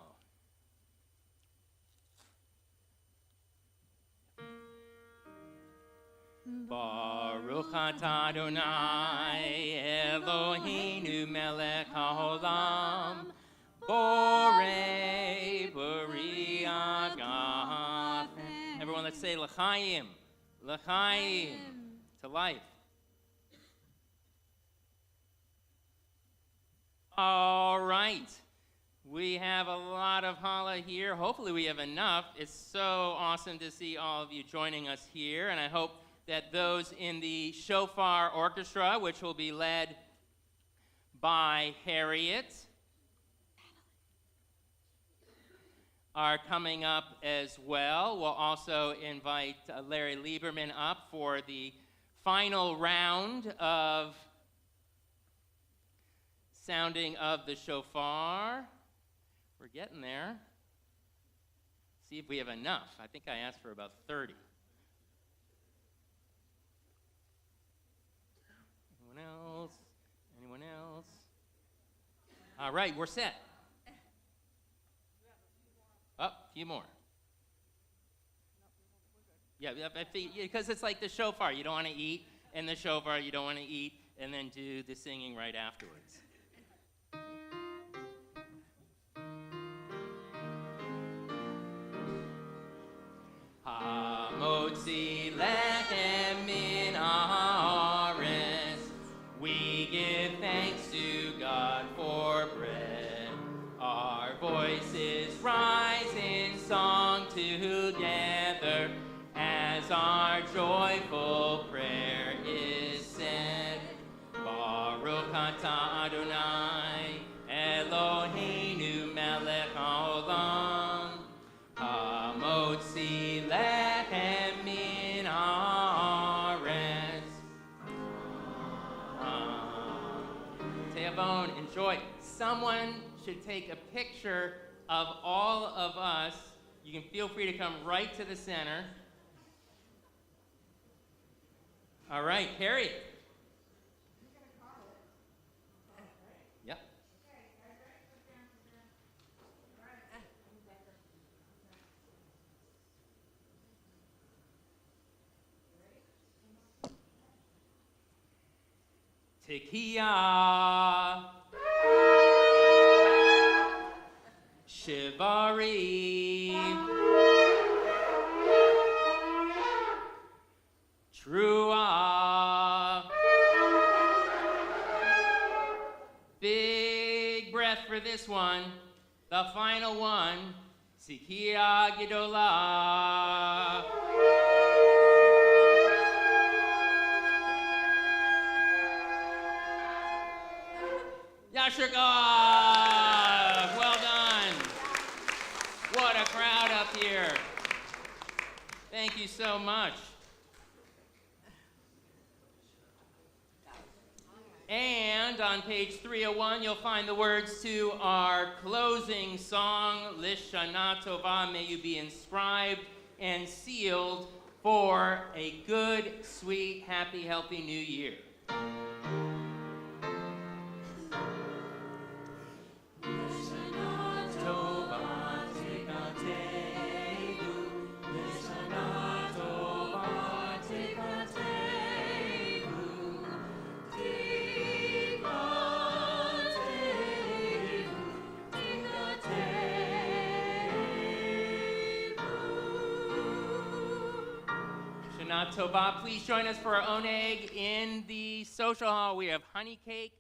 Baruch atah Adonai Eloheinu melech haolam borei b'riah gafen. Everyone, let's say l'chaim, l'chaim, to life. All right. We have a lot of challah here. Hopefully we have enough. It's so awesome to see all of you joining us here, and I hope that those in the shofar orchestra, which will be led by Harriet, are coming up as well. We'll also invite Larry Lieberman up for the final round of sounding of the shofar. We're getting there. See if we have enough. I think I asked for about 30. Anyone else? Anyone else? All right, we're set. Oh, a few more. Yeah, because it's like the shofar. You don't want to eat in the shofar. You don't want to eat and then do the singing right afterwards. Hamotzi lechem min haaretz. We give thanks to God for bread. Our voices rise in song together as our joyful prayer is said. Baruch atah Adonai Eloheinu melech haolam hamotzi lechem min haaretz. Teavon, enjoy. Someone should take a picture of all of us. You can feel free to come right to the center. All right, Harriet. Yep. Tekiah. Shivari, Trua. Big breath for this one. The final one. Sikia Gidola. Yashirkov. Well done. What a crowd up here. Thank you so much. And on page 301, you'll find the words to our closing song, Lishana Tova. May you be inscribed and sealed for a good, sweet, happy, healthy new year. Tova. Please join us for our oneg in the social hall. We have honey cake,